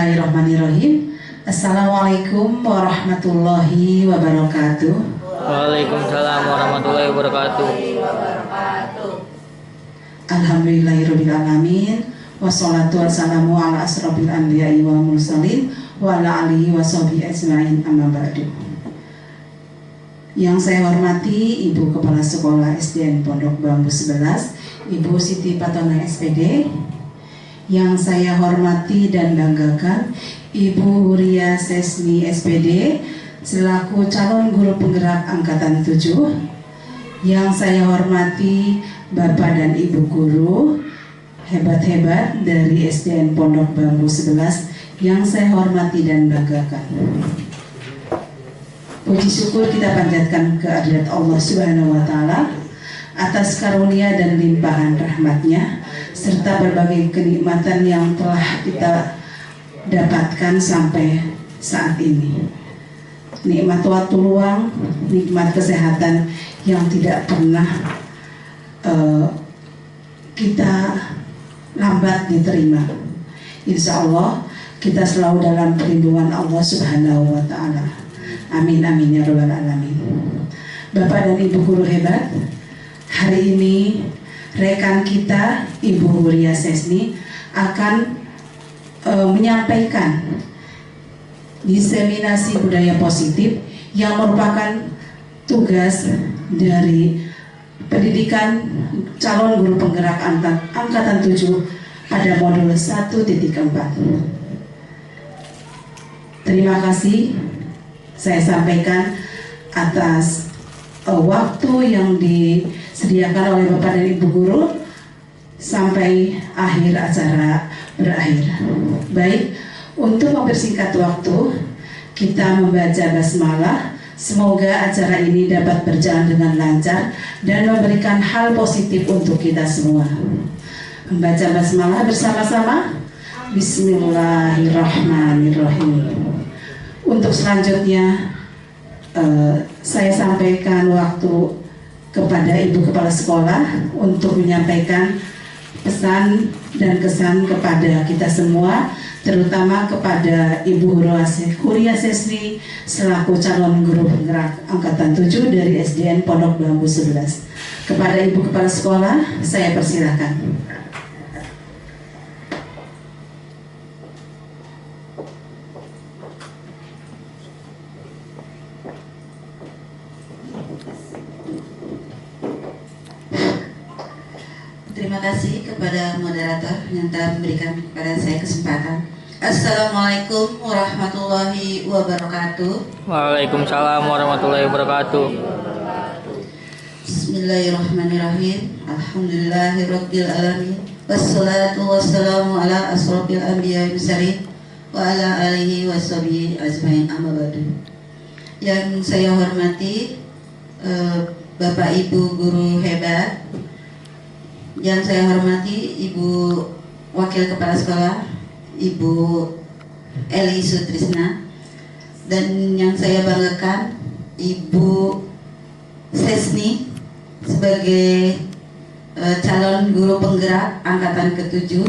Bismillahirrahmanirrahim. Assalamualaikum warahmatullahi wabarakatuh. Waalaikumsalam warahmatullahi wabarakatuh. Alhamdulillahirrahmanirrahim. Wassalatu wassalamu ala asrofil anbiya'i wal mursalin wa ala alihi wa sahbihi ajma'in, amma ba'du. Yang saya hormati Ibu Kepala Sekolah SDN Pondok Bambu 11, Ibu Siti Patona SPD. Yang saya hormati dan banggakan Ibu Huria Sesni SPD selaku calon guru penggerak angkatan 7. Yang saya hormati Bapak dan Ibu guru hebat-hebat dari SDN Pondok Bambu 11 yang saya hormati dan banggakan. Puji syukur kita panjatkan kehadirat Allah Subhanahu wa Ta'ala atas karunia dan limpahan rahmatnya serta berbagai kenikmatan yang telah kita dapatkan sampai saat ini. Nikmat waktu luang, nikmat kesehatan yang tidak pernah kita lambat diterima. Insya Allah kita selalu dalam perlindungan Allah Subhanahu wa Ta'ala. Amin amin ya rabbal alamin. Bapak dan Ibu guru hebat, hari ini rekan kita Ibu Huria Sesni akan menyampaikan diseminasi budaya positif yang merupakan tugas dari pendidikan calon guru penggerak angkatan 7 pada modul 1.4. Terima kasih saya sampaikan atas waktu yang disediakan oleh Bapak dan Ibu guru sampai akhir acara berakhir. Baik, untuk mempersingkat waktu, kita membaca basmalah. Semoga acara ini dapat berjalan dengan lancar dan memberikan hal positif untuk kita semua. Membaca basmalah bersama-sama. Bismillahirrahmanirrahim. Untuk selanjutnya saya sampaikan waktu kepada Ibu Kepala Sekolah untuk menyampaikan pesan dan kesan kepada kita semua, terutama kepada Ibu Huria Sesni selaku calon guru penggerak angkatan 7 dari SDN Pondok Bambu 11. Kepada Ibu Kepala Sekolah, saya persilahkan. Terima kasih kepada moderator yang telah memberikan kepada saya kesempatan. Assalamualaikum warahmatullahi wabarakatuh. Waalaikumsalam warahmatullahi wabarakatuh. Bismillahirrahmanirrahim. Alhamdulillahirabbil alamin. Wassalatu wassalamu ala asrofil anbiya'i mursalin wa ala alihi washabihi ajmain, amma ba'du. Yang saya hormati Bapak Ibu guru hebat, yang saya hormati Ibu Wakil Kepala Sekolah Ibu Eli Sutrisna, dan yang saya banggakan Ibu Sesni sebagai calon guru penggerak angkatan ke-7.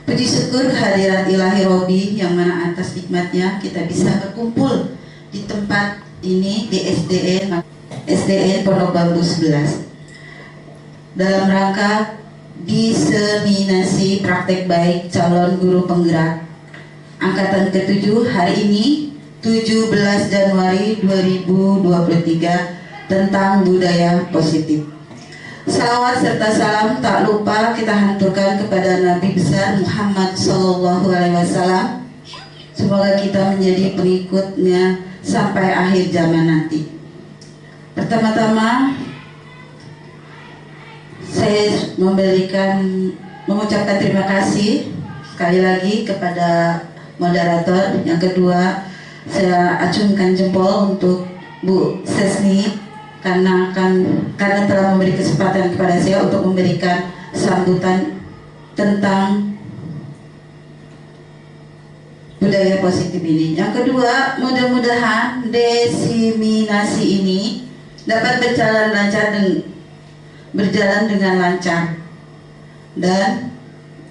Puji syukur kehadirat ilahi Robi yang mana atas nikmatnya kita bisa berkumpul di tempat ini di SDN Pondok Bambu 11 dalam rangka diseminasi praktek baik calon guru penggerak angkatan ke-7 hari ini 17 Januari 2023 tentang budaya positif. Salawat serta salam tak lupa kita hanturkan kepada Nabi besar Muhammad SAW. Semoga kita menjadi pengikutnya sampai akhir zaman nanti. Pertama-tama saya mengucapkan terima kasih sekali lagi kepada moderator. Yang kedua, saya acungkan jempol untuk Bu Sesni karena telah memberi kesempatan kepada saya untuk memberikan sambutan tentang budaya positif ini. Yang kedua, mudah-mudahan diseminasi ini dapat berjalan dengan lancar dan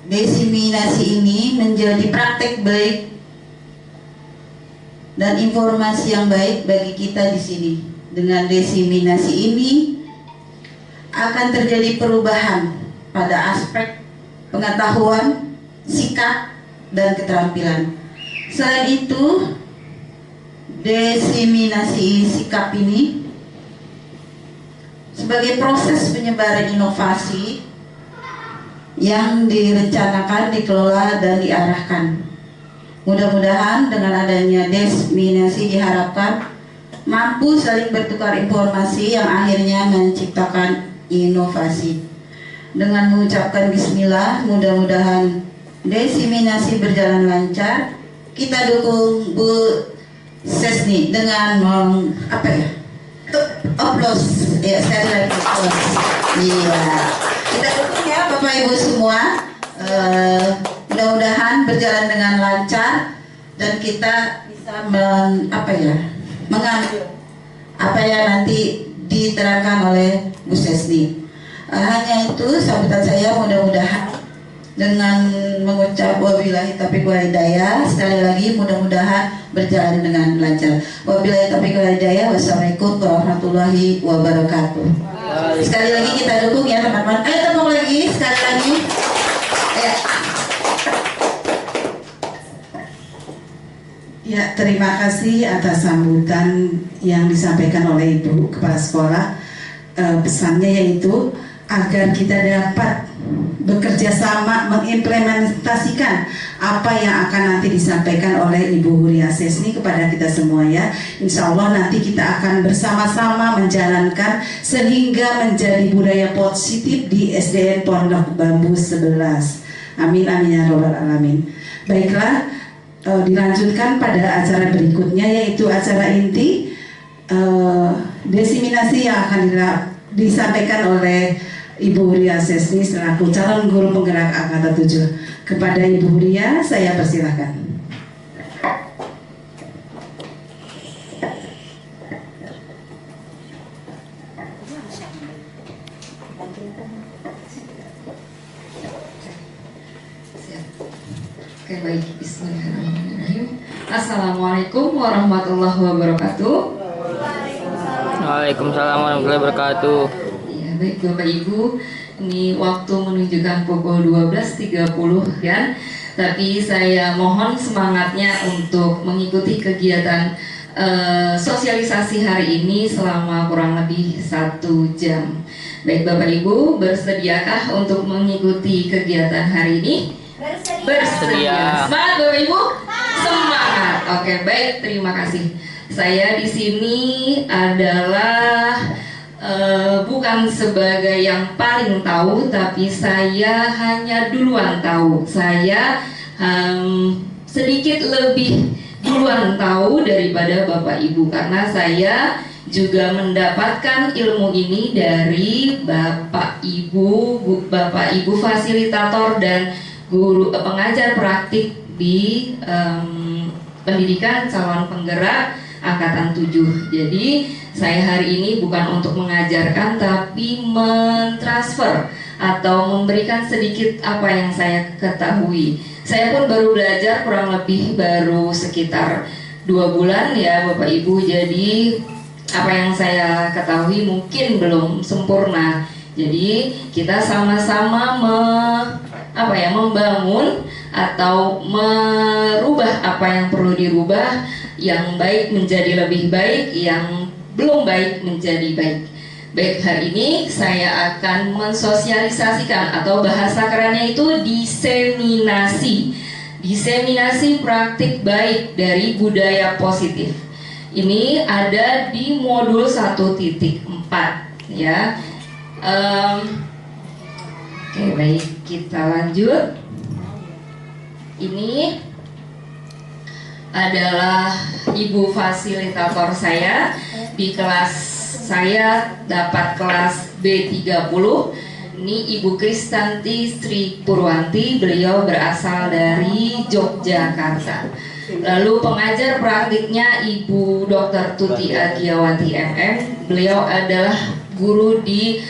diseminasi ini menjadi praktek baik dan informasi yang baik bagi kita di sini. Dengan diseminasi ini akan terjadi perubahan pada aspek pengetahuan, sikap, dan keterampilan. Selain itu, diseminasi sikap ini sebagai proses penyebaran inovasi yang direncanakan, dikelola, dan diarahkan. Mudah-mudahan dengan adanya diseminasi diharapkan mampu saling bertukar informasi yang akhirnya menciptakan inovasi. Dengan mengucapkan bismillah, mudah-mudahan diseminasi berjalan lancar. Kita dukung Bu Sesni dengan aplaus ya, sekali lagi aplaus. Iya, kita dukung ya Bapak Ibu semua. Mudah-mudahan berjalan dengan lancar dan kita bisa mengambil apa yang nanti diterangkan oleh Bu Sesni. Hanya itu sambutan saya, mudah-mudahan dengan mengucap wabillahi taufiq wal hidayah. Sekali lagi mudah-mudahan berjalan dengan lancar. Wabillahi taufiq wal hidayah. Wassalamualaikum warahmatullahi wabarakatuh. Sekali lagi kita dukung ya teman-teman. Ayo tepuk lagi sekali lagi. Ya, terima kasih atas sambutan yang disampaikan oleh Ibu Kepala Sekolah. Pesannya yaitu agar kita dapat bekerja sama mengimplementasikan apa yang akan nanti disampaikan oleh Ibu Huria Sesni kepada kita semua ya. Insya Allah nanti kita akan bersama-sama menjalankan sehingga menjadi budaya positif di SDN Pondok Bambu 11. Amin amin ya robbal alamin. Baiklah, dilanjutkan pada acara berikutnya yaitu acara inti diseminasi yang akan disampaikan oleh Ibu Huria Sesni selaku calon guru penggerak Angkatan 7. Kepada Ibu Huria saya persilahkan. Oke, baik, bismillahirrahmanirrahim. Assalamualaikum warahmatullahi wabarakatuh. Waalaikumsalam warahmatullahi wabarakatuh. Ya, baik Bapak Ibu, ini waktu menunjukkan pukul 12.30 kan. Tapi saya mohon semangatnya untuk mengikuti kegiatan sosialisasi hari ini selama kurang lebih 1 jam. Baik Bapak Ibu, bersediakah untuk mengikuti kegiatan hari ini? Bersedia. Semangat Bapak Ibu? Semangat. Oke, baik, terima kasih. Saya di sini adalah bukan sebagai yang paling tahu, tapi saya hanya duluan tahu. Saya sedikit lebih duluan tahu daripada Bapak Ibu karena saya juga mendapatkan ilmu ini dari Bapak Ibu fasilitator dan guru pengajar praktik di pendidikan calon penggerak Angkatan 7. Jadi saya hari ini bukan untuk mengajarkan tapi mentransfer atau memberikan sedikit apa yang saya ketahui. Saya pun baru belajar kurang lebih baru sekitar 2 bulan ya Bapak Ibu. Jadi apa yang saya ketahui mungkin belum sempurna. Jadi kita sama-sama membangun atau merubah apa yang perlu dirubah, yang baik menjadi lebih baik, yang belum baik menjadi baik. Baik, hari ini saya akan mensosialisasikan atau bahasa kerennya itu diseminasi. Diseminasi praktik baik dari budaya positif. Ini ada di modul 1.4 ya. Oke, baik, kita lanjut. Ini adalah ibu fasilitator saya di kelas. Saya dapat kelas B30. Ini Ibu Kristanti Sri Purwanti. Beliau berasal dari Yogyakarta. Lalu pengajar praktiknya Ibu Dr. Tuti Agiawati MM. Beliau adalah guru di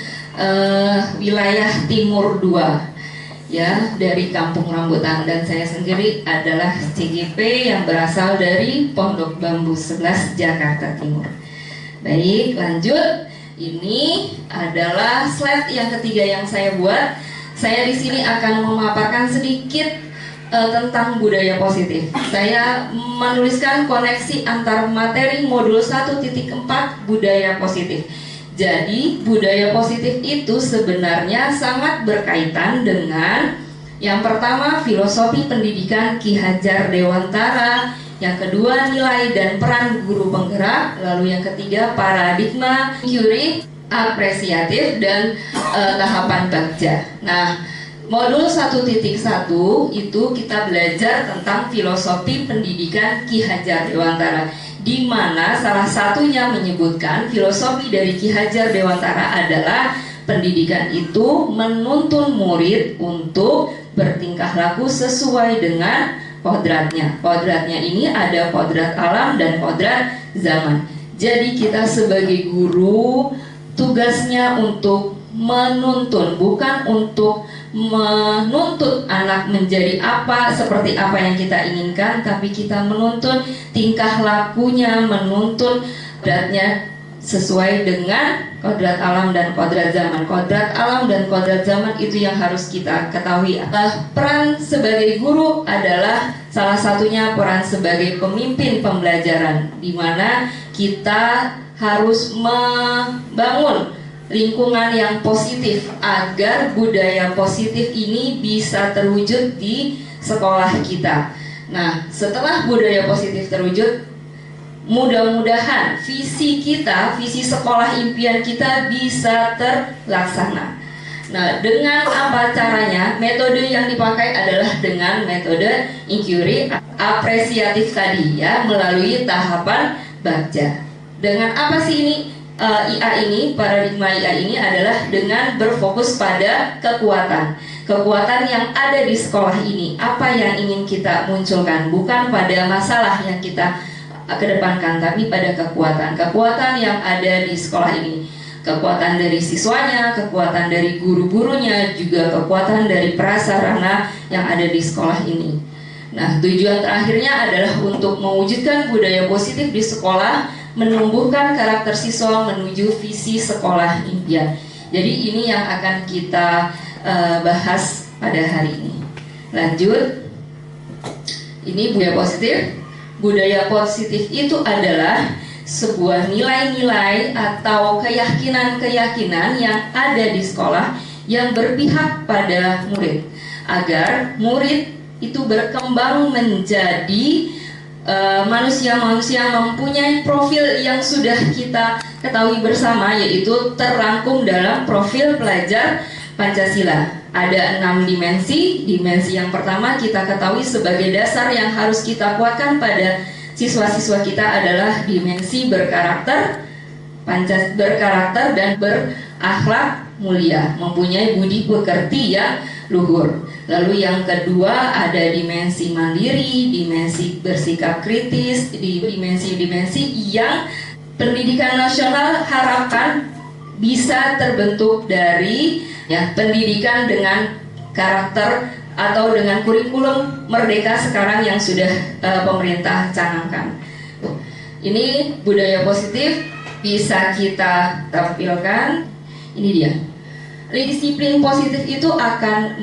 wilayah Timur 2. ya dari Kampung Rambutan, dan saya sendiri adalah CGP yang berasal dari Pondok Bambu 11 Jakarta Timur. Baik, lanjut. Ini adalah slide yang ketiga yang saya buat. Saya di sini akan memaparkan sedikit tentang budaya positif. Saya menuliskan koneksi antar materi modul 1.4 budaya positif. Jadi budaya positif itu sebenarnya sangat berkaitan dengan yang pertama filosofi pendidikan Ki Hajar Dewantara, yang kedua nilai dan peran guru penggerak, lalu yang ketiga paradigma Curie, apresiatif, dan tahapan bagja. Nah, modul 1.1 itu kita belajar tentang filosofi pendidikan Ki Hajar Dewantara, di mana salah satunya menyebutkan filosofi dari Ki Hajar Dewantara adalah pendidikan itu menuntun murid untuk bertingkah laku sesuai dengan kodratnya. Kodratnya ini ada kodrat alam dan kodrat zaman. Jadi kita sebagai guru tugasnya untuk menuntun, bukan untuk menuntut anak menjadi apa, seperti apa yang kita inginkan, tapi kita menuntun tingkah lakunya, menuntun kodratnya sesuai dengan kodrat alam dan kodrat zaman. Kodrat alam dan kodrat zaman itu yang harus kita ketahui. Peran sebagai guru adalah salah satunya peran sebagai pemimpin pembelajaran, di mana kita harus membangun lingkungan yang positif agar budaya positif ini bisa terwujud di sekolah kita. Nah, setelah budaya positif terwujud, mudah-mudahan visi kita, visi sekolah impian kita bisa terlaksana. Nah, dengan apa caranya? Metode yang dipakai adalah dengan metode inquiry apresiatif tadi, ya, melalui tahapan bagja. Dengan apa sih ini? IA ini, paradigma IA ini adalah dengan berfokus pada kekuatan yang ada di sekolah ini. Apa yang ingin kita munculkan, bukan pada masalah yang kita kedepankan, tapi pada kekuatan yang ada di sekolah ini. Kekuatan dari siswanya, kekuatan dari guru-gurunya, juga kekuatan dari prasarana yang ada di sekolah ini. Nah, tujuan terakhirnya adalah untuk mewujudkan budaya positif di sekolah, menumbuhkan karakter siswa menuju visi sekolah impian. Jadi ini yang akan kita bahas pada hari ini. Lanjut. Ini budaya positif. Budaya positif itu adalah sebuah nilai-nilai atau keyakinan-keyakinan yang ada di sekolah yang berpihak pada murid, agar murid itu berkembang menjadi manusia-manusia mempunyai profil yang sudah kita ketahui bersama, yaitu terrangkum dalam profil pelajar Pancasila. Ada 6 dimensi. Dimensi yang pertama kita ketahui sebagai dasar yang harus kita kuatkan pada siswa-siswa kita adalah dimensi berkarakter dan berakhlak mulia, mempunyai budi pekerti yang luhur. Lalu yang kedua ada dimensi mandiri, dimensi bersikap kritis, dimensi-dimensi yang pendidikan nasional harapkan bisa terbentuk dari pendidikan dengan karakter atau dengan kurikulum merdeka sekarang yang sudah pemerintah canangkan. Ini budaya positif bisa kita tampilkan. Ini dia. Disiplin positif itu akan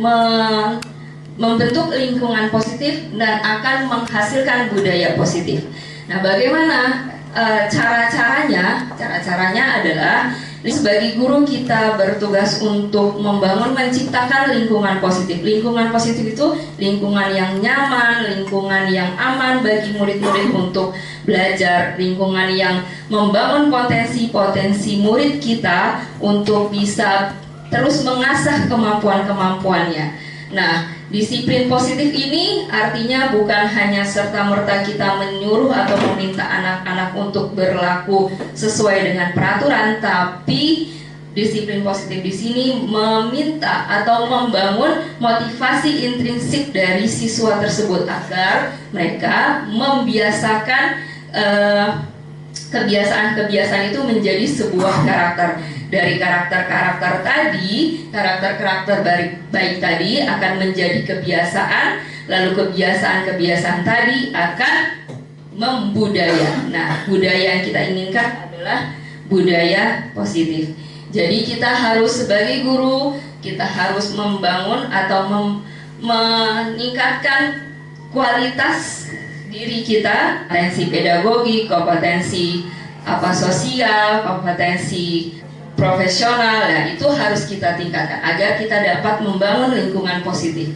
membentuk lingkungan positif dan akan menghasilkan budaya positif. Nah, bagaimana cara-caranya? Cara-caranya adalah sebagai guru kita bertugas untuk menciptakan lingkungan positif. Lingkungan positif itu lingkungan yang nyaman, lingkungan yang aman bagi murid-murid untuk belajar, lingkungan yang membangun potensi-potensi murid kita untuk bisa terus mengasah kemampuan-kemampuannya. Nah, disiplin positif ini artinya bukan hanya serta-merta kita menyuruh atau meminta anak-anak untuk berlaku sesuai dengan peraturan, tapi disiplin positif di sini meminta atau membangun motivasi intrinsik dari siswa tersebut agar mereka membiasakan kebiasaan-kebiasaan itu menjadi sebuah karakter. dari karakter-karakter tadi, karakter-karakter baik tadi akan menjadi kebiasaan, lalu kebiasaan-kebiasaan tadi akan membudaya. Nah, budaya yang kita inginkan adalah budaya positif. Jadi kita harus sebagai guru, kita harus membangun atau meningkatkan kualitas diri kita, kompetensi pedagogi, kompetensi sosial, kompetensi profesional, ya itu harus kita tingkatkan agar kita dapat membangun lingkungan positif.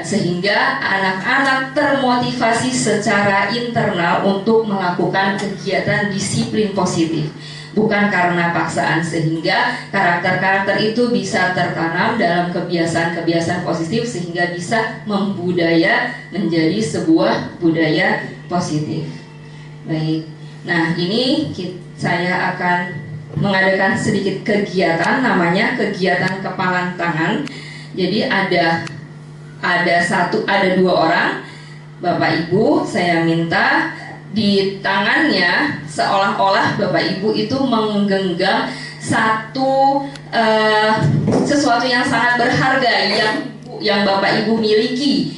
Sehingga anak-anak termotivasi secara internal untuk melakukan kegiatan disiplin positif, bukan karena paksaan, sehingga karakter-karakter itu bisa tertanam dalam kebiasaan-kebiasaan positif sehingga bisa membudaya menjadi sebuah budaya positif. Baik, nah ini saya akan mengadakan sedikit kegiatan, namanya kegiatan kepalan tangan. Jadi ada dua orang, Bapak Ibu, saya minta di tangannya seolah-olah Bapak Ibu itu menggenggam sesuatu yang sangat berharga yang Bapak Ibu miliki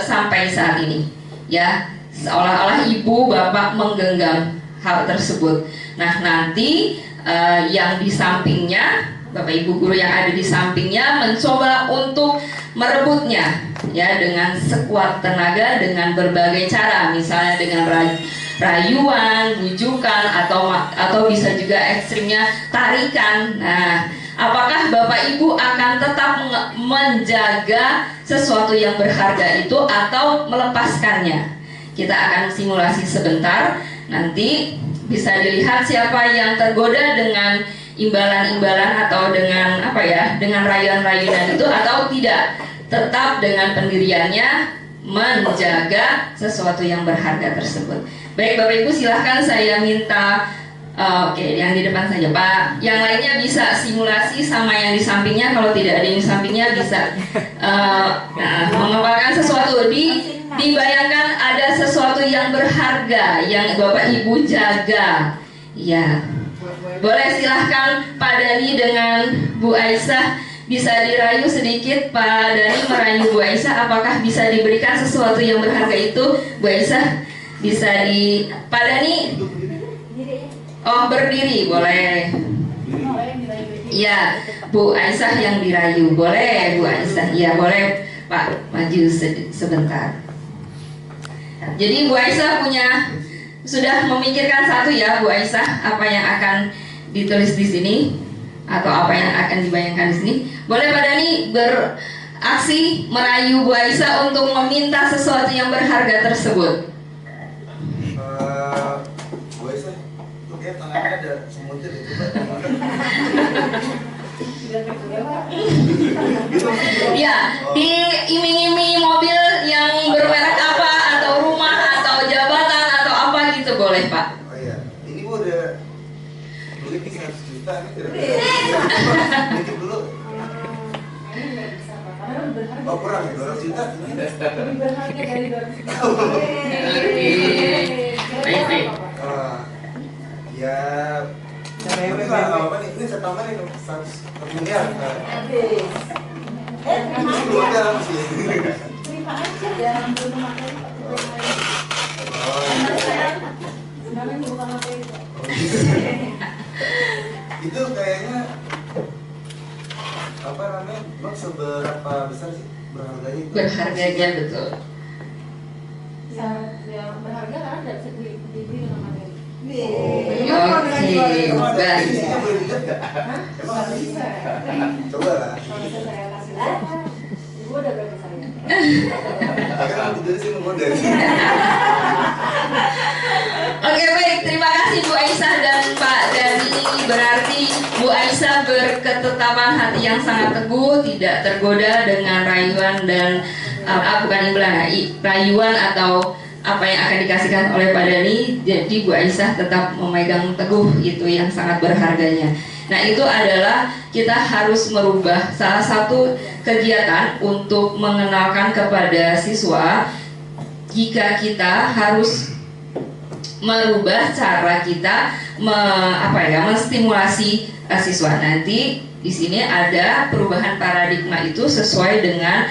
sampai saat ini, ya, seolah-olah ibu bapak menggenggam hal tersebut. Nah, nanti yang di sampingnya, Bapak Ibu guru yang ada di sampingnya mencoba untuk merebutnya, ya, dengan sekuat tenaga dengan berbagai cara, misalnya dengan rayuan, bujukan, atau bisa juga ekstrimnya tarikan. Nah, apakah Bapak Ibu akan tetap menjaga sesuatu yang berharga itu atau melepaskannya? Kita akan simulasi sebentar, nanti bisa dilihat siapa yang tergoda dengan imbalan-imbalan atau dengan dengan rayuan-rayuan itu atau tidak, tetap dengan pendiriannya menjaga sesuatu yang berharga tersebut. Baik Bapak Ibu, silahkan saya minta oke, yang di depan saja Pak. Yang lainnya bisa simulasi sama yang di sampingnya. Kalau tidak ada yang di sampingnya bisa mengembangkan sesuatu. Dibayangkan ada sesuatu yang berharga yang Bapak Ibu jaga. Ya, boleh silahkan Pak Dani dengan Bu Aisyah bisa dirayu sedikit. Pak Dani merayu Bu Aisyah, apakah bisa diberikan sesuatu yang berharga itu? Bu Aisyah bisa Pak Dani. Oh, berdiri boleh. Iya, Bu Aisyah yang dirayu. Boleh Bu Aisyah. Iya, boleh Pak, maju sebentar. Jadi Bu Aisyah sudah memikirkan satu, ya Bu Aisyah, apa yang akan ditulis di sini atau apa yang akan dibayangkan di sini. Boleh Pak Dani beraksi merayu Bu Aisyah untuk meminta sesuatu yang berharga tersebut. Bu Aisyah, tuh kayak tangannya ada semutnya deh, Ya, diiming-iming mobil yang bermerek apa, atau rumah, atau jabatan, atau apa gitu boleh Pak. Oh iya, ini Bu udah beli 100 juta nih kira-kira. Dikit dulu. Oh kurang ya, 200 juta. Lebih berharga dari 200 juta. Baik. Ya, nanti lah apa nih? Ini saya tambahin 1 miliar. Ini 2 miliar sih. Terima aja ya, belum makan. Oh iya. Sebenarnya bukan apa itu. Itu kayaknya apa namanya? Bang, seberapa besar sih berharganya itu? Berharganya betul. Yang berharga karena tidak bisa dibeli dengan materi. Oke, baik. Isinya boleh dilihat nggak? Emang Nggak bisa. coba lah. Kalau bisa saya kasih lihat, ibu udah berapa saya? Kan tidak sih menggoda. Oke, baik, terima kasih Bu Aisyah dan Pak Dani. Berarti Bu Aisyah berketetapan hati yang sangat teguh, tidak tergoda dengan rayuan dan bukan imbalan, rayuan atau apa yang akan dikasihkan oleh Pak Dani. Jadi Bu Aisyah tetap memegang teguh itu yang sangat berharganya. Nah, itu adalah kita harus merubah salah satu kegiatan untuk mengenalkan kepada siswa jika kita harus merubah cara kita menstimulasi siswa. Nanti di sini ada perubahan paradigma itu sesuai dengan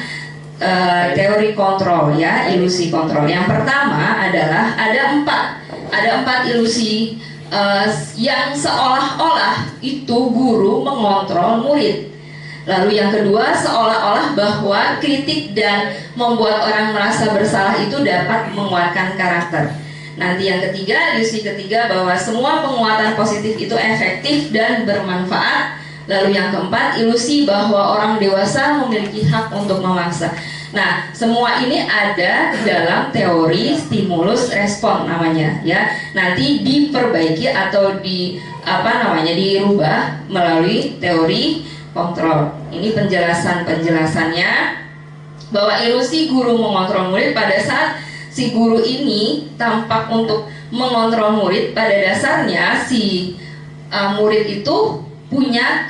teori kontrol ya, ilusi kontrol. Yang pertama adalah ada empat ilusi yang seolah-olah itu guru mengontrol murid. Lalu yang kedua, seolah-olah bahwa kritik dan membuat orang merasa bersalah itu dapat menguatkan karakter. Nanti yang ketiga, ilusi ketiga, bahwa semua penguatan positif itu efektif dan bermanfaat. Lalu yang keempat, ilusi bahwa orang dewasa memiliki hak untuk memaksa. Nah, semua ini ada dalam teori stimulus respon namanya ya. Nanti diperbaiki atau dirubah melalui teori kontrol. Ini penjelasannya bahwa ilusi guru mengontrol murid. Pada saat si guru ini tampak untuk mengontrol murid, pada dasarnya si murid itu punya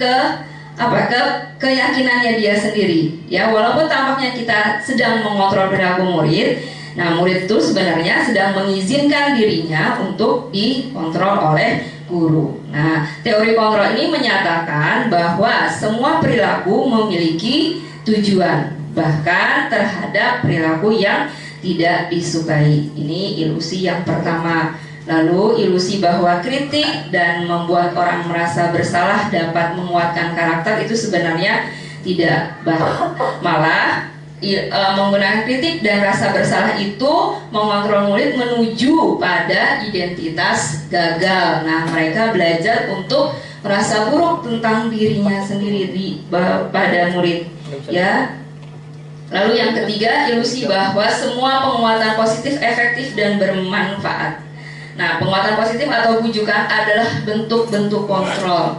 keyakinannya dia sendiri ya, walaupun tampaknya kita sedang mengontrol perilaku murid. Nah, murid itu sebenarnya sedang mengizinkan dirinya untuk dikontrol oleh guru. Nah, teori kontrol ini menyatakan bahwa semua perilaku memiliki tujuan, bahkan terhadap perilaku yang tidak disukai. Ini ilusi yang pertama. Lalu ilusi bahwa kritik dan membuat orang merasa bersalah dapat menguatkan karakter itu sebenarnya tidak, malah menggunakan kritik dan rasa bersalah itu mengontrol murid menuju pada identitas gagal. Nah, mereka belajar untuk merasa buruk tentang dirinya sendiri pada murid ya. Lalu yang ketiga, ilusi bahwa semua penguatan positif efektif dan bermanfaat. Nah, penguatan positif atau bujukan adalah bentuk-bentuk kontrol.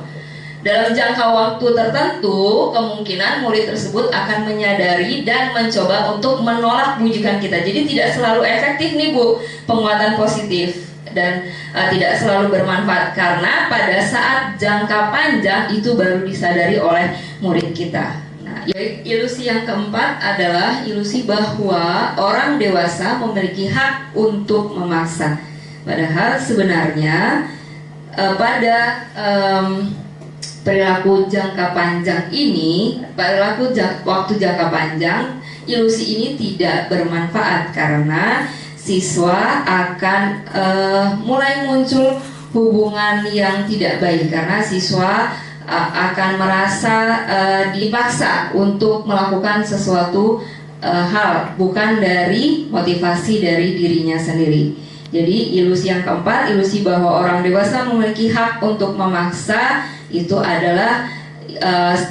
Dalam jangka waktu tertentu, kemungkinan murid tersebut akan menyadari dan mencoba untuk menolak bujukan kita. Jadi tidak selalu efektif nih Bu, penguatan positif, dan tidak selalu bermanfaat, karena pada saat jangka panjang itu baru disadari oleh murid kita. Nah, ilusi yang keempat adalah ilusi bahwa orang dewasa memiliki hak untuk memaksa. Padahal sebenarnya pada perilaku jangka panjang ini, waktu jangka panjang, ilusi ini tidak bermanfaat karena siswa akan mulai muncul hubungan yang tidak baik, karena siswa akan merasa dipaksa untuk melakukan sesuatu hal bukan dari motivasi dari dirinya sendiri. Jadi ilusi yang keempat, ilusi bahwa orang dewasa memiliki hak untuk memaksa, itu adalah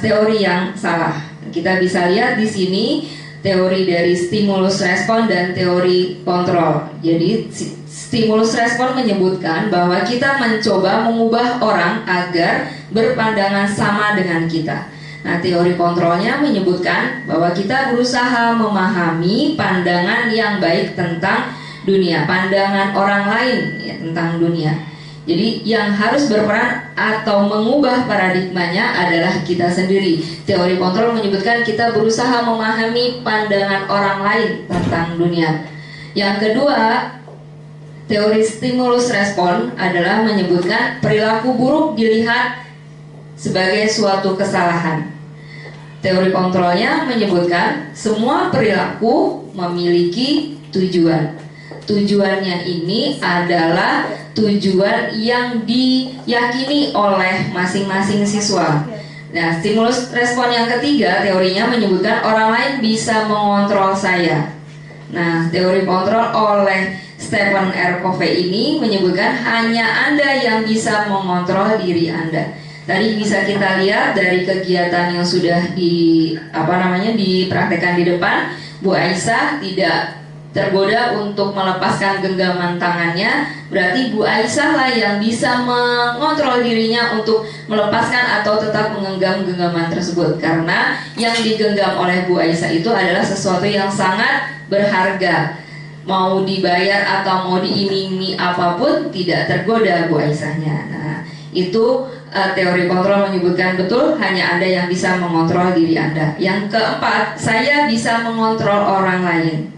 teori yang salah. Kita bisa lihat di sini teori dari stimulus respon dan teori kontrol. Jadi stimulus respon menyebutkan bahwa kita mencoba mengubah orang agar berpandangan sama dengan kita. Nah, teori kontrolnya menyebutkan bahwa kita berusaha memahami pandangan yang baik tentang dunia, pandangan orang lain ya, tentang dunia. Jadi yang harus berperan atau mengubah paradigmanya adalah kita sendiri. Teori kontrol menyebutkan kita berusaha memahami pandangan orang lain tentang dunia. Yang kedua, teori stimulus respon adalah menyebutkan perilaku buruk dilihat sebagai suatu kesalahan. Teori kontrolnya menyebutkan semua perilaku memiliki tujuan. Tujuannya ini adalah tujuan yang diyakini oleh masing-masing siswa. Nah, stimulus respon yang ketiga, teorinya menyebutkan orang lain bisa mengontrol saya. Nah, teori kontrol oleh Stephen R. Covey ini menyebutkan hanya Anda yang bisa mengontrol diri Anda. Tadi bisa kita lihat dari kegiatan yang sudah dipraktekkan di depan, Bu Aisyah tidak tergoda untuk melepaskan genggaman tangannya, berarti Bu Aisyah lah yang bisa mengontrol dirinya untuk melepaskan atau tetap menggenggam genggaman tersebut, karena yang digenggam oleh Bu Aisyah itu adalah sesuatu yang sangat berharga. Mau dibayar atau mau diiming-imingi apapun tidak tergoda Bu Aisyahnya. Nah, itu teori kontrol menyebutkan betul hanya Anda yang bisa mengontrol diri Anda. Yang keempat, saya bisa mengontrol orang lain.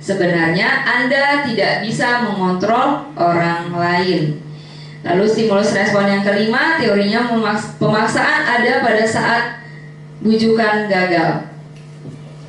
Sebenarnya Anda tidak bisa mengontrol orang lain. Lalu stimulus respon yang kelima, teorinya pemaksaan ada pada saat bujukan gagal.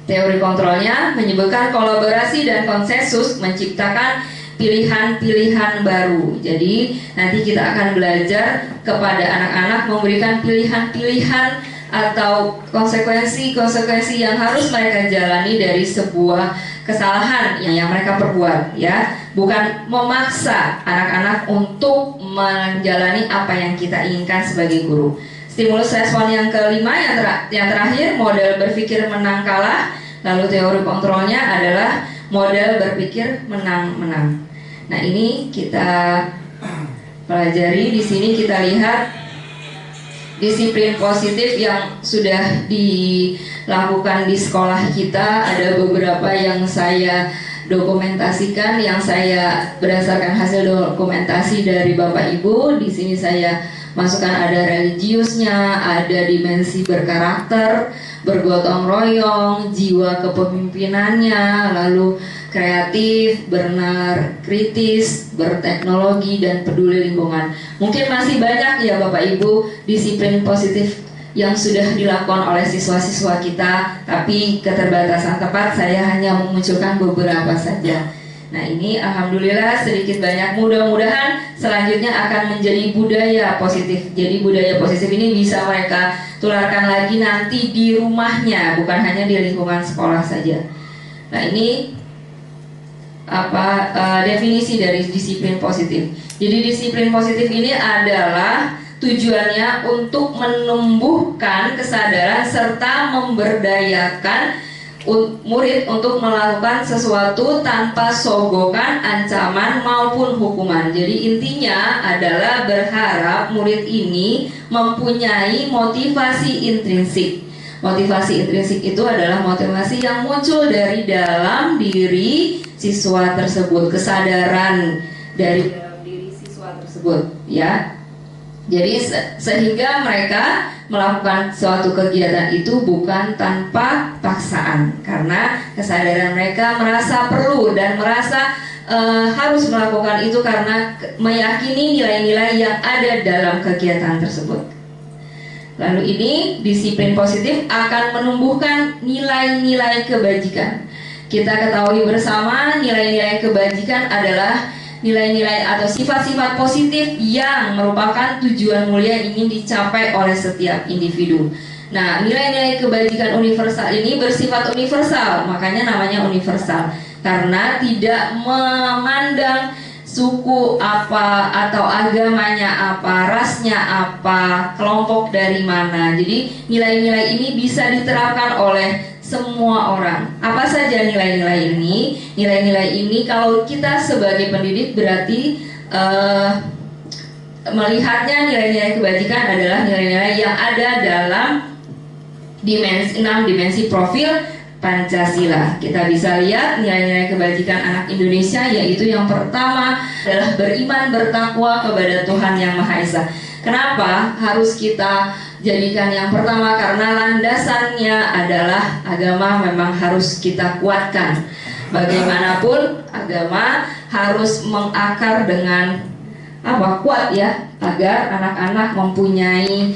Teori kontrolnya menyebutkan kolaborasi dan konsensus menciptakan pilihan-pilihan baru. Jadi nanti kita akan belajar kepada anak-anak memberikan pilihan-pilihan atau konsekuensi-konsekuensi yang harus mereka jalani dari sebuah kesalahan yang mereka perbuat, ya. Bukan memaksa anak-anak untuk menjalani apa yang kita inginkan sebagai guru. Stimulus respon yang kelima, yang terakhir, model berpikir menang kalah. Lalu teori kontrolnya adalah model berpikir menang-menang. Nah, ini kita pelajari. Di sini kita lihat disiplin positif yang sudah dilakukan di sekolah kita. Ada beberapa yang saya dokumentasikan, yang saya berdasarkan hasil dokumentasi dari Bapak Ibu. Di sini saya masukkan ada religiusnya, ada dimensi berkarakter, bergotong royong, jiwa kepemimpinannya, lalu kreatif, bernalar kritis, berteknologi, dan peduli lingkungan. Mungkin masih banyak ya Bapak Ibu disiplin positif yang sudah dilakukan oleh siswa-siswa kita, tapi keterbatasan tempat saya hanya memunculkan beberapa saja. Nah, ini alhamdulillah sedikit banyak, mudah-mudahan selanjutnya akan menjadi budaya positif. Jadi budaya positif ini bisa mereka tularkan lagi nanti di rumahnya, bukan hanya di lingkungan sekolah saja. Nah, ini definisi dari disiplin positif. Jadi disiplin positif ini adalah tujuannya untuk menumbuhkan kesadaran serta memberdayakan murid untuk melakukan sesuatu tanpa sogokan, ancaman maupun hukuman. Jadi intinya adalah berharap murid ini mempunyai motivasi intrinsik. Motivasi intrinsik itu adalah motivasi yang muncul dari dalam diri siswa tersebut, kesadaran dari dalam diri siswa tersebut, ya. Jadi sehingga mereka melakukan suatu kegiatan itu bukan tanpa paksaan, karena kesadaran mereka merasa perlu dan merasa harus melakukan itu karena meyakini nilai-nilai yang ada dalam kegiatan tersebut. Lalu ini disiplin positif akan menumbuhkan nilai-nilai kebajikan. Kita ketahui bersama nilai-nilai kebajikan adalah nilai-nilai atau sifat-sifat positif yang merupakan tujuan mulia yang ingin dicapai oleh setiap individu. Nah, nilai-nilai kebajikan universal ini bersifat universal, makanya namanya universal, karena tidak memandang suku apa atau agamanya apa, rasnya apa, kelompok dari mana. Jadi nilai-nilai ini bisa diterapkan oleh semua orang. Apa saja nilai-nilai ini? Nilai-nilai ini kalau kita sebagai pendidik berarti melihatnya nilai-nilai kebajikan adalah nilai-nilai yang ada dalam 6 dimensi profil Pancasila. Kita bisa lihat nilai-nilai kebajikan anak Indonesia, yaitu yang pertama adalah beriman bertakwa kepada Tuhan Yang Maha Esa. Kenapa harus kita jadikan yang pertama? Karena landasannya adalah agama memang harus kita kuatkan. Bagaimanapun agama harus mengakar dengan kuat ya, agar anak-anak mempunyai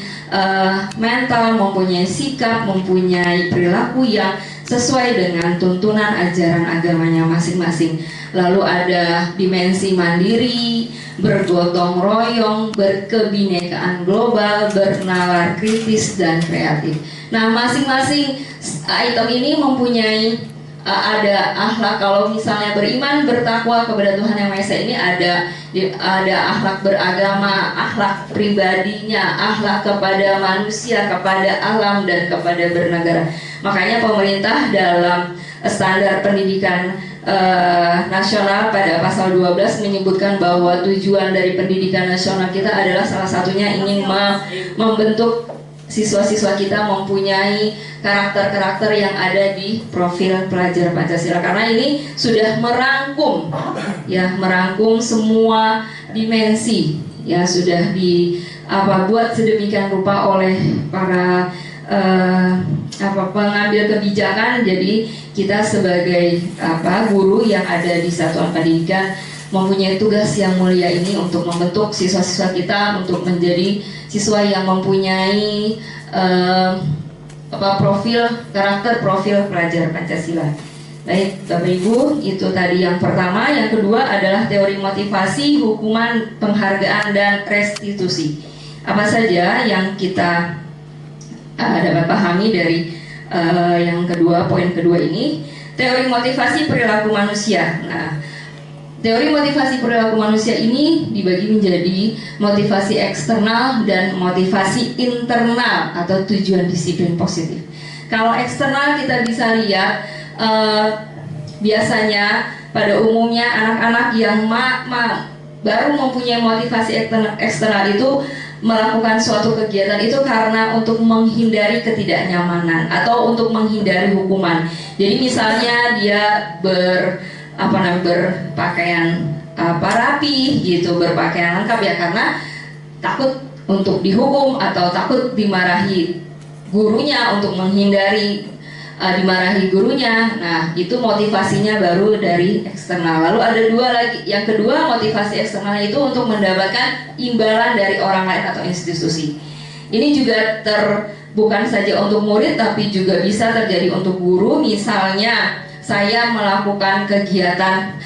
mental, mempunyai sikap, mempunyai perilaku yang sesuai dengan tuntunan ajaran agamanya masing-masing. Lalu ada dimensi mandiri, bergotong royong, berkebinekaan global, bernalar kritis, dan kreatif. Nah, masing-masing item ini mempunyai ada akhlak. Kalau misalnya beriman bertakwa kepada Tuhan Yang Maha Esa ini ada akhlak beragama, akhlak pribadinya, akhlak kepada manusia, kepada alam, dan kepada bernegara. Makanya pemerintah dalam standar pendidikan nasional pada pasal 12 menyebutkan bahwa tujuan dari pendidikan nasional kita adalah salah satunya ingin membentuk siswa-siswa kita mempunyai karakter-karakter yang ada di profil pelajar Pancasila, karena ini sudah merangkum semua dimensi, ya, sudah buat sedemikian rupa oleh para pengambil kebijakan. Jadi kita sebagai guru yang ada di satuan pendidikan mempunyai tugas yang mulia ini untuk membentuk siswa-siswa kita untuk menjadi siswa yang mempunyai karakter profil pelajar Pancasila. Baik, Bapak Ibu, itu tadi yang pertama. Yang kedua adalah teori motivasi, hukuman, penghargaan, dan restitusi. Apa saja yang kita dapat pahami dari yang kedua, poin kedua ini? Teori motivasi perilaku manusia. Nah, teori motivasi perilaku manusia ini dibagi menjadi motivasi eksternal dan motivasi internal atau tujuan disiplin positif. Kalau eksternal kita bisa lihat biasanya pada umumnya anak-anak yang baru mempunyai motivasi eksternal itu melakukan suatu kegiatan itu karena untuk menghindari ketidaknyamanan atau untuk menghindari hukuman. Jadi misalnya dia berpakaian rapi gitu, berpakaian lengkap ya karena takut untuk dihukum atau takut dimarahi gurunya, untuk menghindari dimarahi gurunya. Nah, itu motivasinya baru dari eksternal. Lalu ada dua lagi. Yang kedua, motivasi eksternal itu untuk mendapatkan imbalan dari orang lain atau institusi. Ini juga bukan saja untuk murid tapi juga bisa terjadi untuk guru. Misalnya saya melakukan kegiatan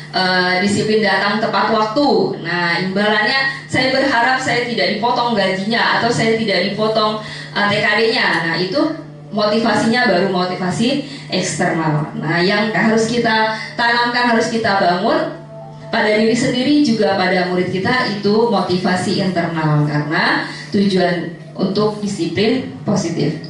disiplin datang tepat waktu. Nah, imbalannya saya berharap saya tidak dipotong gajinya atau saya tidak dipotong TKD-nya. Nah, itu motivasinya baru motivasi eksternal. Nah, yang harus kita tanamkan, harus kita bangun pada diri sendiri juga pada murid kita itu motivasi internal karena tujuan untuk disiplin positif.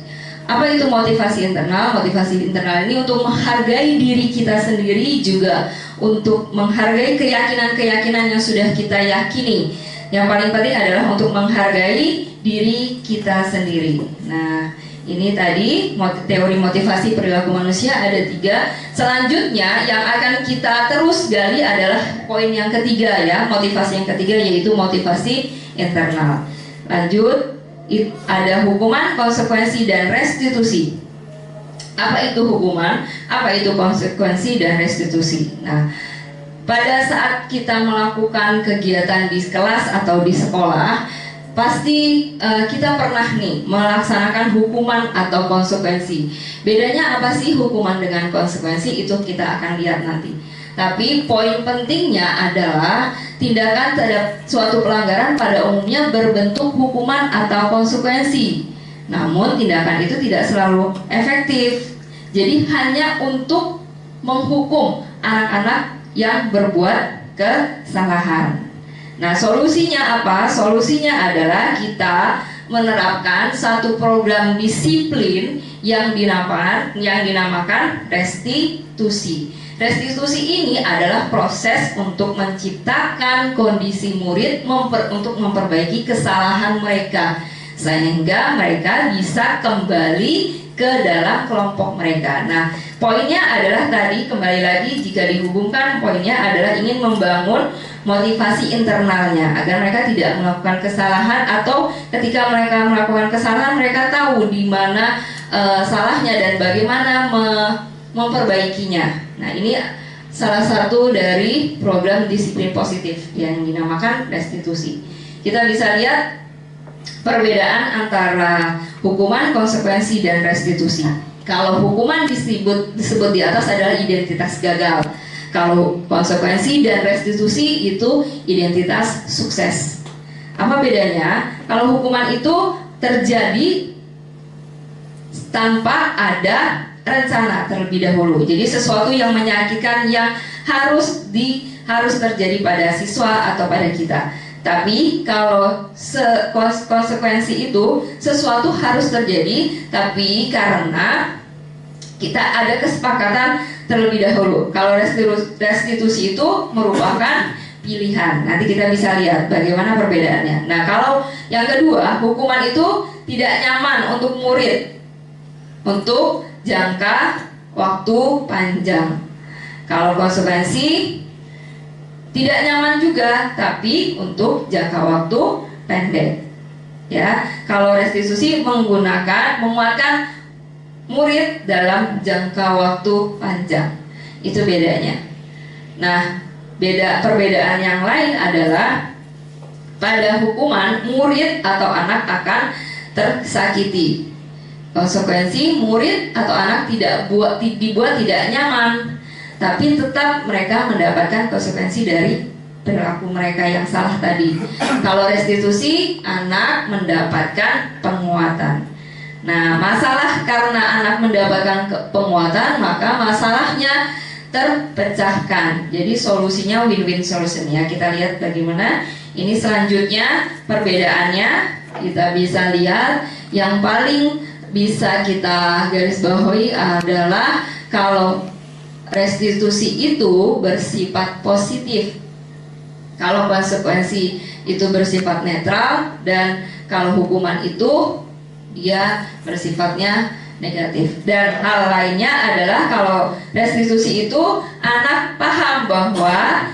Apa itu motivasi internal? Motivasi internal ini untuk menghargai diri kita sendiri, juga untuk menghargai keyakinan-keyakinan yang sudah kita yakini. Yang paling penting adalah untuk menghargai diri kita sendiri. Nah, ini tadi teori motivasi perilaku manusia ada 3. Selanjutnya yang akan kita terus gali adalah poin yang ketiga ya, motivasi yang ketiga yaitu motivasi internal. Lanjut, ada hukuman, konsekuensi, dan restitusi. Apa itu hukuman? Apa itu konsekuensi dan restitusi? Nah, pada saat kita melakukan kegiatan di kelas atau di sekolah, pasti kita pernah nih melaksanakan hukuman atau konsekuensi. Bedanya apa sih hukuman dengan konsekuensi? Itu kita akan lihat nanti. Tapi poin pentingnya adalah tindakan terhadap suatu pelanggaran pada umumnya berbentuk hukuman atau konsekuensi. Namun tindakan itu tidak selalu efektif. Jadi hanya untuk menghukum anak-anak yang berbuat kesalahan. Nah, solusinya apa? Solusinya adalah kita menerapkan satu program disiplin yang dinamakan restitusi. Restitusi ini adalah proses untuk menciptakan kondisi murid untuk memperbaiki kesalahan mereka sehingga mereka bisa kembali ke dalam kelompok mereka. Nah, poinnya adalah tadi kembali lagi jika dihubungkan, poinnya adalah ingin membangun motivasi internalnya agar mereka tidak melakukan kesalahan, atau ketika mereka melakukan kesalahan mereka tahu di mana salahnya dan bagaimana memperbaikinya. Nah, ini salah satu dari program disiplin positif yang dinamakan restitusi. Kita bisa lihat perbedaan antara hukuman, konsekuensi, dan restitusi. Kalau hukuman disebut di atas adalah identitas gagal. Kalau konsekuensi dan restitusi itu identitas sukses. Apa bedanya? Kalau hukuman itu terjadi tanpa ada rencana terlebih dahulu. Jadi sesuatu yang menyakitkan yang harus terjadi pada siswa atau pada kita. Tapi kalau konsekuensi itu sesuatu harus terjadi, tapi karena kita ada kesepakatan terlebih dahulu. Kalau restitusi itu merupakan pilihan. Nanti kita bisa lihat bagaimana perbedaannya. Nah, kalau yang kedua, hukuman itu tidak nyaman untuk murid untuk jangka waktu panjang. Kalau konsekuensi tidak nyaman juga, tapi untuk jangka waktu pendek. Ya, kalau restitusi menguatkan murid dalam jangka waktu panjang. Itu bedanya. Nah, perbedaan yang lain adalah pada hukuman murid atau anak akan tersakiti. Konsekuensi murid atau anak dibuat tidak nyaman, tapi tetap mereka mendapatkan konsekuensi dari perilaku mereka yang salah tadi. Kalau restitusi, anak mendapatkan penguatan. Nah, masalah karena anak mendapatkan penguatan, maka masalahnya terpecahkan. Jadi solusinya win-win solution ya. Kita lihat bagaimana ini selanjutnya perbedaannya. Kita bisa lihat yang paling bisa kita garis bawahi adalah kalau restitusi itu bersifat positif, kalau konsekuensi itu bersifat netral, dan kalau hukuman itu dia bersifatnya negatif. Dan hal lainnya adalah kalau restitusi itu anak paham bahwa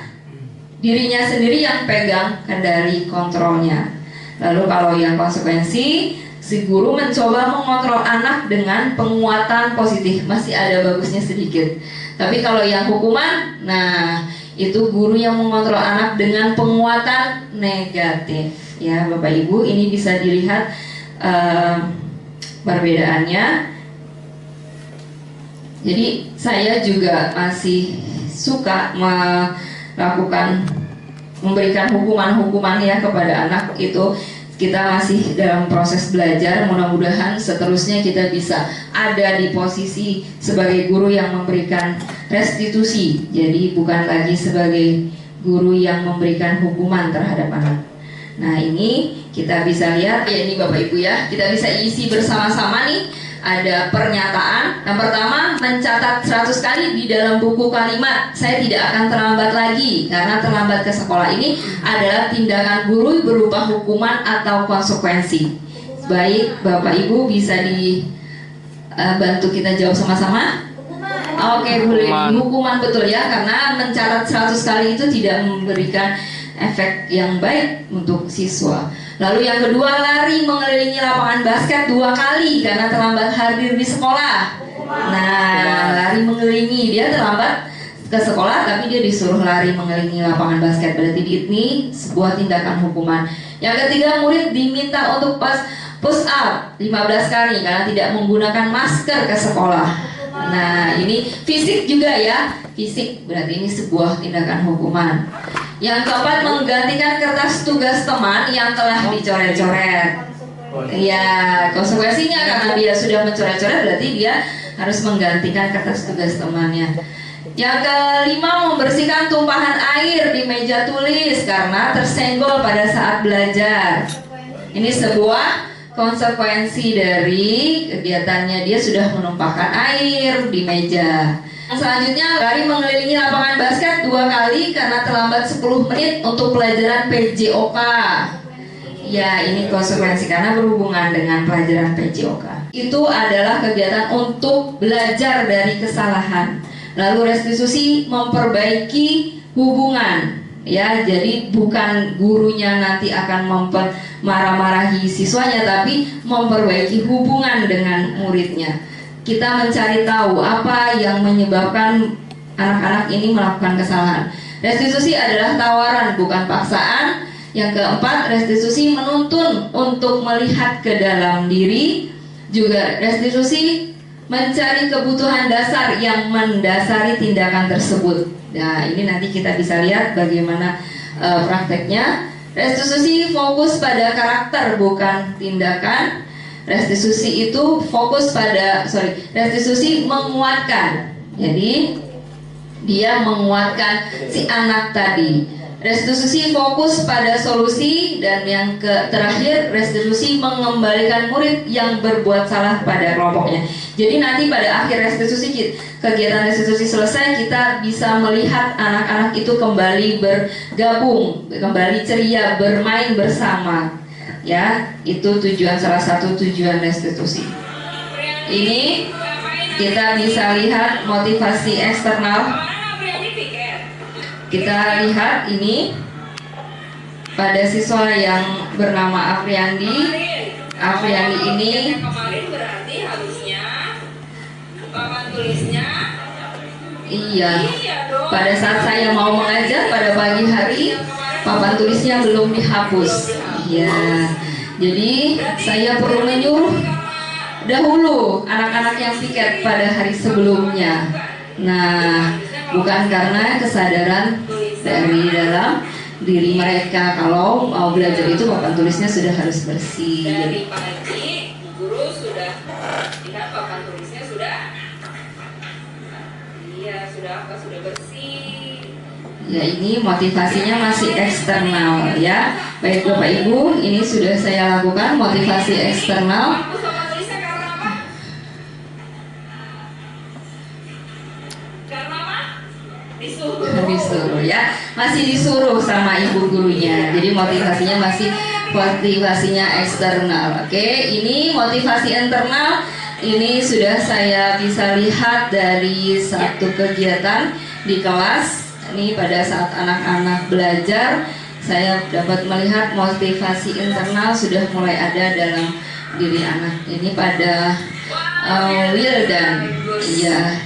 dirinya sendiri yang pegang kendali kontrolnya. Lalu kalau yang konsekuensi, si guru mencoba mengontrol anak dengan penguatan positif, masih ada bagusnya sedikit. Tapi kalau yang hukuman, nah itu guru yang mengontrol anak dengan penguatan negatif. Ya Bapak Ibu, ini bisa dilihat perbedaannya. Jadi saya juga masih suka memberikan hukuman-hukuman ya kepada anak itu. Kita masih dalam proses belajar, mudah-mudahan seterusnya kita bisa ada di posisi sebagai guru yang memberikan restitusi. Jadi bukan lagi sebagai guru yang memberikan hukuman terhadap anak. Nah ini kita bisa lihat, ya ini Bapak Ibu ya, kita bisa isi bersama-sama nih. Ada pernyataan. Yang pertama, mencatat 100 kali di dalam buku kalimat saya tidak akan terlambat lagi, karena terlambat ke sekolah ini adalah tindakan guru berupa hukuman atau konsekuensi. Baik Bapak Ibu, bisa dibantu kita jawab sama-sama? Oke, boleh. Hukuman betul ya, karena mencatat 100 kali itu tidak memberikan efek yang baik untuk siswa. Lalu yang kedua, lari mengelilingi lapangan basket 2 kali karena terlambat hadir di sekolah. Nah, lari mengelilingi, dia terlambat ke sekolah tapi dia disuruh lari mengelilingi lapangan basket, berarti ini sebuah tindakan hukuman. Yang ketiga, murid diminta untuk push up 15 kali karena tidak menggunakan masker ke sekolah. Nah, ini fisik juga ya, fisik, berarti ini sebuah tindakan hukuman. Yang keempat, menggantikan kertas tugas teman yang telah dicoret-coret. Ya, konsekuensinya karena dia sudah mencoret-coret, berarti dia harus menggantikan kertas tugas temannya. Yang kelima, membersihkan tumpahan air di meja tulis karena tersenggol pada saat belajar. Ini sebuah konsekuensi dari kegiatannya, dia sudah menumpahkan air di meja. Selanjutnya, lari mengelilingi lapangan basket 2 kali karena terlambat 10 menit untuk pelajaran PJOK. Ya, ini konsekuensi karena berhubungan dengan pelajaran PJOK. Itu adalah kegiatan untuk belajar dari kesalahan. Lalu restitusi memperbaiki hubungan. Ya, jadi bukan gurunya nanti akan marah-marahi siswanya, tapi memperbaiki hubungan dengan muridnya. Kita mencari tahu apa yang menyebabkan anak-anak ini melakukan kesalahan. Restitusi adalah tawaran, bukan paksaan. Yang keempat, restitusi menuntun untuk melihat ke dalam diri. Juga restitusi mencari kebutuhan dasar yang mendasari tindakan tersebut. Nah, ini nanti kita bisa lihat bagaimana prakteknya. Restitusi fokus pada karakter, bukan tindakan. Restitusi itu restitusi menguatkan. Jadi dia menguatkan si anak tadi. Restitusi fokus pada solusi, dan yang terakhir, restitusi mengembalikan murid yang berbuat salah pada kelompoknya. Jadi nanti pada akhir restitusi, kegiatan restitusi selesai, kita bisa melihat anak-anak itu kembali bergabung, kembali ceria, bermain bersama. Ya, itu salah satu tujuan restitusi. Ini kita bisa lihat motivasi eksternal. Kita lihat ini pada siswa yang bernama Afriandi. Afriandi ini Iya. Pada saat saya mau mengajar pada pagi hari, papan tulisnya belum dihapus. Iya. Jadi saya perlu menyuruh dahulu anak-anak yang piket pada hari sebelumnya. Nah, bukan karena kesadaran dari dalam diri mereka kalau mau belajar itu papan tulisnya sudah harus bersih. Jadi pagi guru sudah lihat papan tulisnya sudah, iya sudah bersih. Ya, ini motivasinya masih eksternal ya. Baik Bapak Ibu, ini sudah saya lakukan motivasi eksternal. Disuruh ya, masih disuruh sama ibu gurunya. Jadi motivasinya masih motivasinya eksternal. Oke, ini motivasi internal. Ini sudah saya bisa lihat dari satu kegiatan di kelas. Ini pada saat anak-anak belajar, saya dapat melihat motivasi internal sudah mulai ada dalam diri anak. Ini pada Wildan, iya.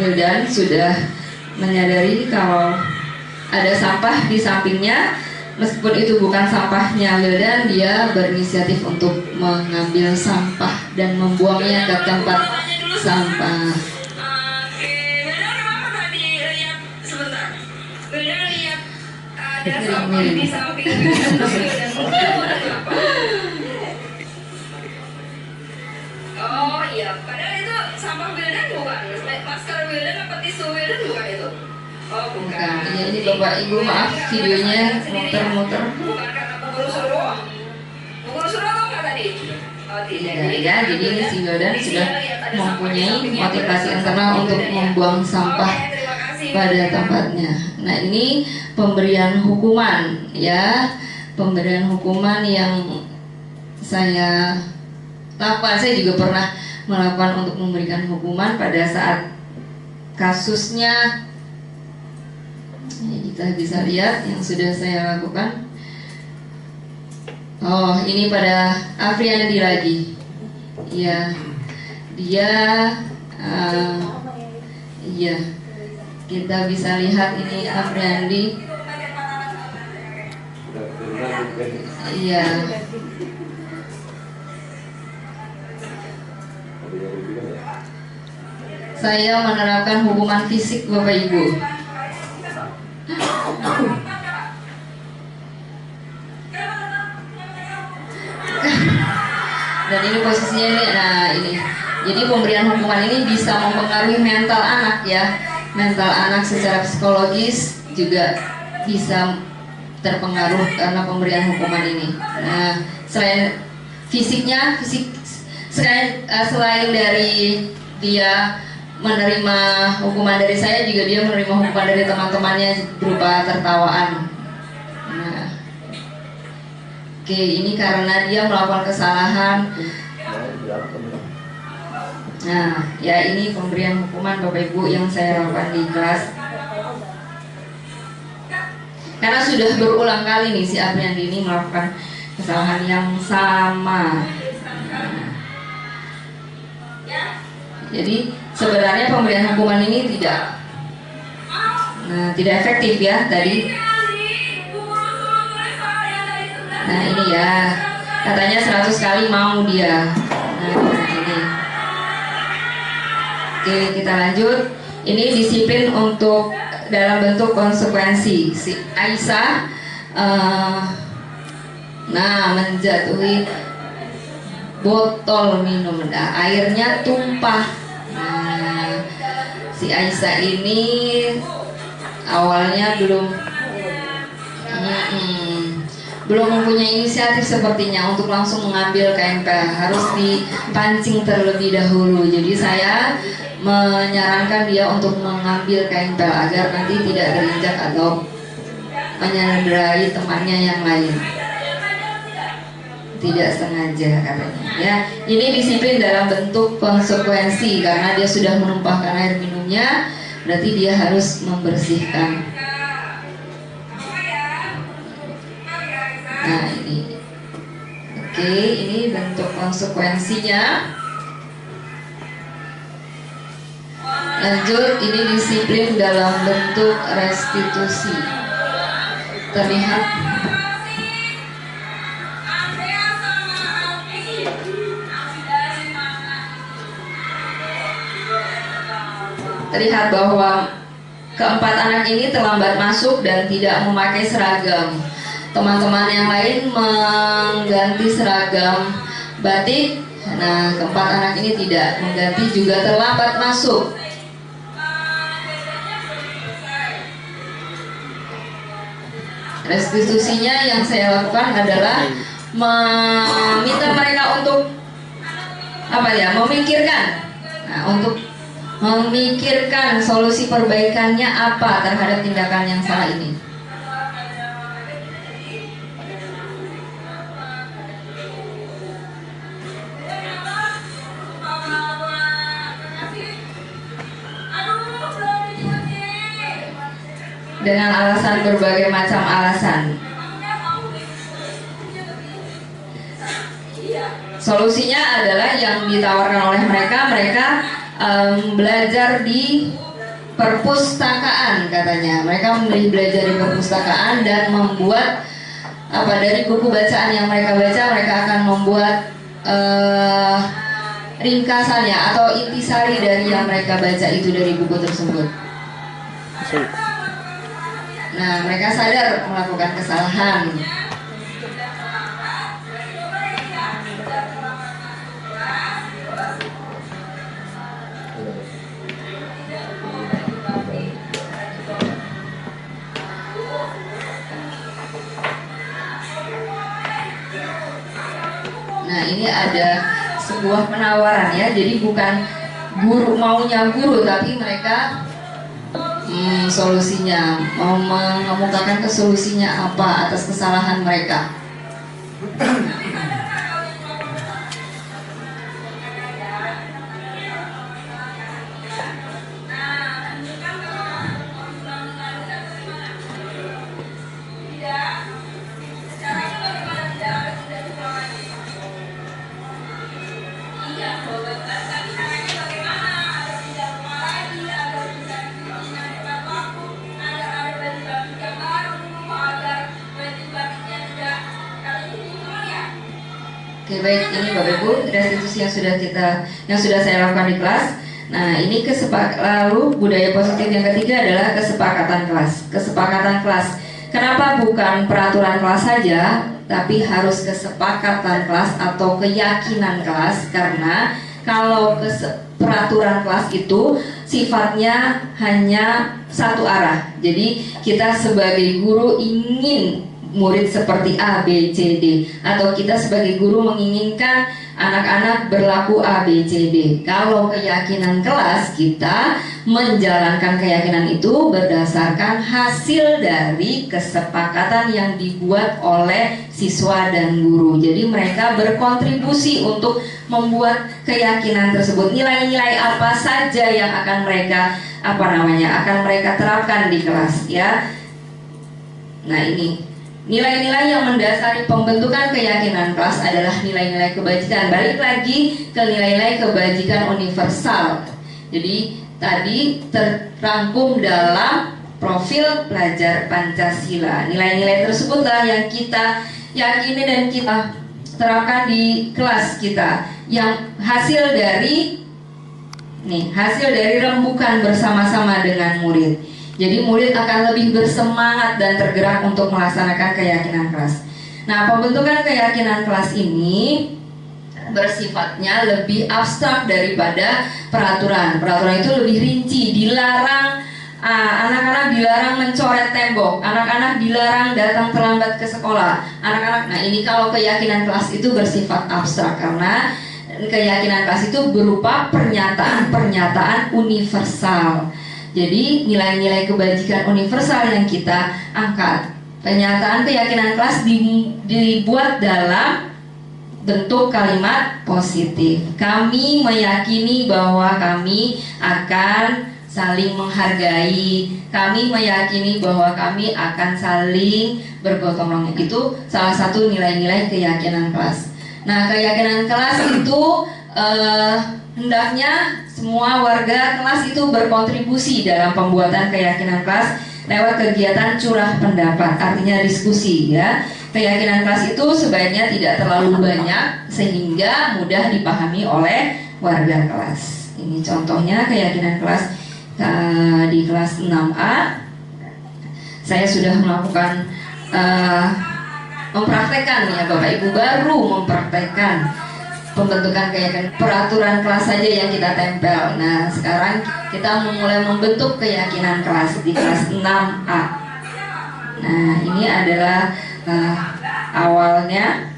Wildan sudah menyadari kalau ada sampah di sampingnya. Meskipun itu bukan sampahnya Wildan, dia berinisiatif untuk mengambil sampah dan membuangnya ke tempat sampah. Oh iya, padahal itu sampah Wildan bukan, masker Wildan apa tisu Wildan bukan itu? Oh bukan. Ya, ini Bapak Ibu maaf videonya muter-muter. Bukan karena guru suruh atau nggak tadi? Oh tidak. Ya, jadi ini si Wildan sudah mempunyai motivasi internal untuk membuang sampah pada tempatnya. Nah, ini pemberian hukuman ya, pemberian hukuman yang saya lakukan. Saya juga pernah melakukan untuk memberikan hukuman pada saat kasusnya. Ini kita bisa lihat yang sudah saya lakukan. Oh, ini pada Afriandi lagi. Iya, dia, iya. Kita bisa lihat ini Afriandi. Iya. Saya menerapkan hukuman fisik Bapak Ibu. Dan ini posisinya ini, nah ini. Jadi pemberian hukuman ini bisa mempengaruhi mental anak ya. Mental anak secara psikologis juga bisa terpengaruh karena pemberian hukuman ini. Nah, selain fisiknya, selain dari dia menerima hukuman dari saya, juga dia menerima hukuman dari teman-temannya berupa tertawaan. Nah, oke, ini karena dia melakukan kesalahan. Nah, ya ini pemberian hukuman Bapak Ibu yang saya lakukan di kelas. Karena sudah berulang kali nih si Apriandi ini melakukan kesalahan yang sama. Jadi sebenarnya pemberian hukuman ini tidak efektif ya tadi. Nah ini ya, katanya 100 kali mau dia. Nah ini. Oke, kita lanjut. Ini disiplin untuk dalam bentuk konsekuensi. Si Aisyah menjatuhi botol minum, airnya tumpah. Nah, si Aisyah ini awalnya belum mempunyai inisiatif sepertinya untuk langsung mengambil KMPL, harus dipancing terlebih dahulu. Jadi saya menyarankan dia untuk mengambil KMPL agar nanti tidak terinjak atau menyandrai temannya yang lain. Tidak sengaja katanya ya. Ini disiplin dalam bentuk konsekuensi karena dia sudah menumpahkan air minumnya, berarti dia harus membersihkan. Nah ini, oke, ini bentuk konsekuensinya. Lanjut, ini disiplin dalam bentuk restitusi. Terlihat bahwa keempat anak ini terlambat masuk dan tidak memakai seragam. Teman-teman yang lain mengganti seragam batik. Nah, keempat anak ini tidak mengganti, juga terlambat masuk. Restitusinya yang saya lakukan adalah meminta mereka untuk memikirkan. Nah, untuk memikirkan solusi perbaikannya apa terhadap tindakan yang salah ini. Dengan alasan, berbagai macam alasan. Solusinya adalah yang ditawarkan oleh mereka belajar di perpustakaan katanya. Mereka memilih belajar di perpustakaan dan membuat dari buku bacaan yang mereka baca, mereka akan membuat ringkasannya atau intisari dari yang mereka baca itu dari buku tersebut. Nah, mereka sadar melakukan kesalahan. Nah, ini ada sebuah penawaran ya. Jadi bukan guru maunya guru, tapi mereka solusinya, mau mengemukakan solusinya apa atas kesalahan mereka. Oke, baik, ini Bapak Ibu restitusi yang sudah saya lakukan di kelas. Nah, ini lalu budaya positif yang ketiga adalah kesepakatan kelas. Kesepakatan kelas. Kenapa bukan peraturan kelas saja, tapi harus kesepakatan kelas atau keyakinan kelas? Karena kalau peraturan kelas itu sifatnya hanya satu arah. Jadi kita sebagai guru ingin murid seperti A, B, C, D, atau kita sebagai guru menginginkan anak-anak berlaku A, B, C, D. Kalau keyakinan kelas, kita menjalankan keyakinan itu berdasarkan hasil dari kesepakatan yang dibuat oleh siswa dan guru. Jadi mereka berkontribusi untuk membuat keyakinan tersebut. Nilai-nilai apa saja yang akan mereka terapkan di kelas ya. Nah, ini nilai-nilai yang mendasari pembentukan keyakinan kelas adalah nilai-nilai kebajikan. Balik lagi ke nilai-nilai kebajikan universal. Jadi tadi terrangkum dalam profil pelajar Pancasila. Nilai-nilai tersebutlah yang kita yakini dan kita terapkan di kelas kita. Yang hasil dari rembukan bersama-sama dengan murid. Jadi murid akan lebih bersemangat dan tergerak untuk melaksanakan keyakinan kelas. Nah, pembentukan keyakinan kelas ini bersifatnya lebih abstrak daripada peraturan. Peraturan itu lebih rinci, dilarang anak-anak dilarang mencoret tembok, anak-anak dilarang datang terlambat ke sekolah. Nah ini kalau keyakinan kelas itu bersifat abstrak karena keyakinan kelas itu berupa pernyataan-pernyataan universal. Jadi nilai-nilai kebajikan universal yang kita angkat. Pernyataan keyakinan kelas dibuat dalam bentuk kalimat positif. Kami meyakini bahwa kami akan saling menghargai. Kami meyakini bahwa kami akan saling bergotong royong. Itu salah satu nilai-nilai keyakinan kelas. Nah, keyakinan kelas itu hendaknya semua warga kelas itu berkontribusi dalam pembuatan keyakinan kelas lewat kegiatan curah pendapat, artinya diskusi ya. Keyakinan kelas itu sebaiknya tidak terlalu banyak sehingga mudah dipahami oleh warga kelas. Ini contohnya keyakinan kelas di kelas 6A. Saya sudah melakukan mempraktekkan ya Bapak Ibu, baru mempraktekkan pembentukan keyakinan, peraturan kelas saja yang kita tempel. Nah sekarang kita memulai membentuk keyakinan kelas di kelas 6A. Nah ini adalah awalnya.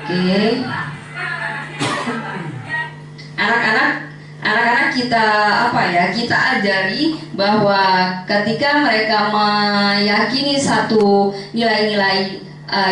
Oke. Anak-anak kita kita ajari bahwa ketika mereka meyakini satu nilai-nilai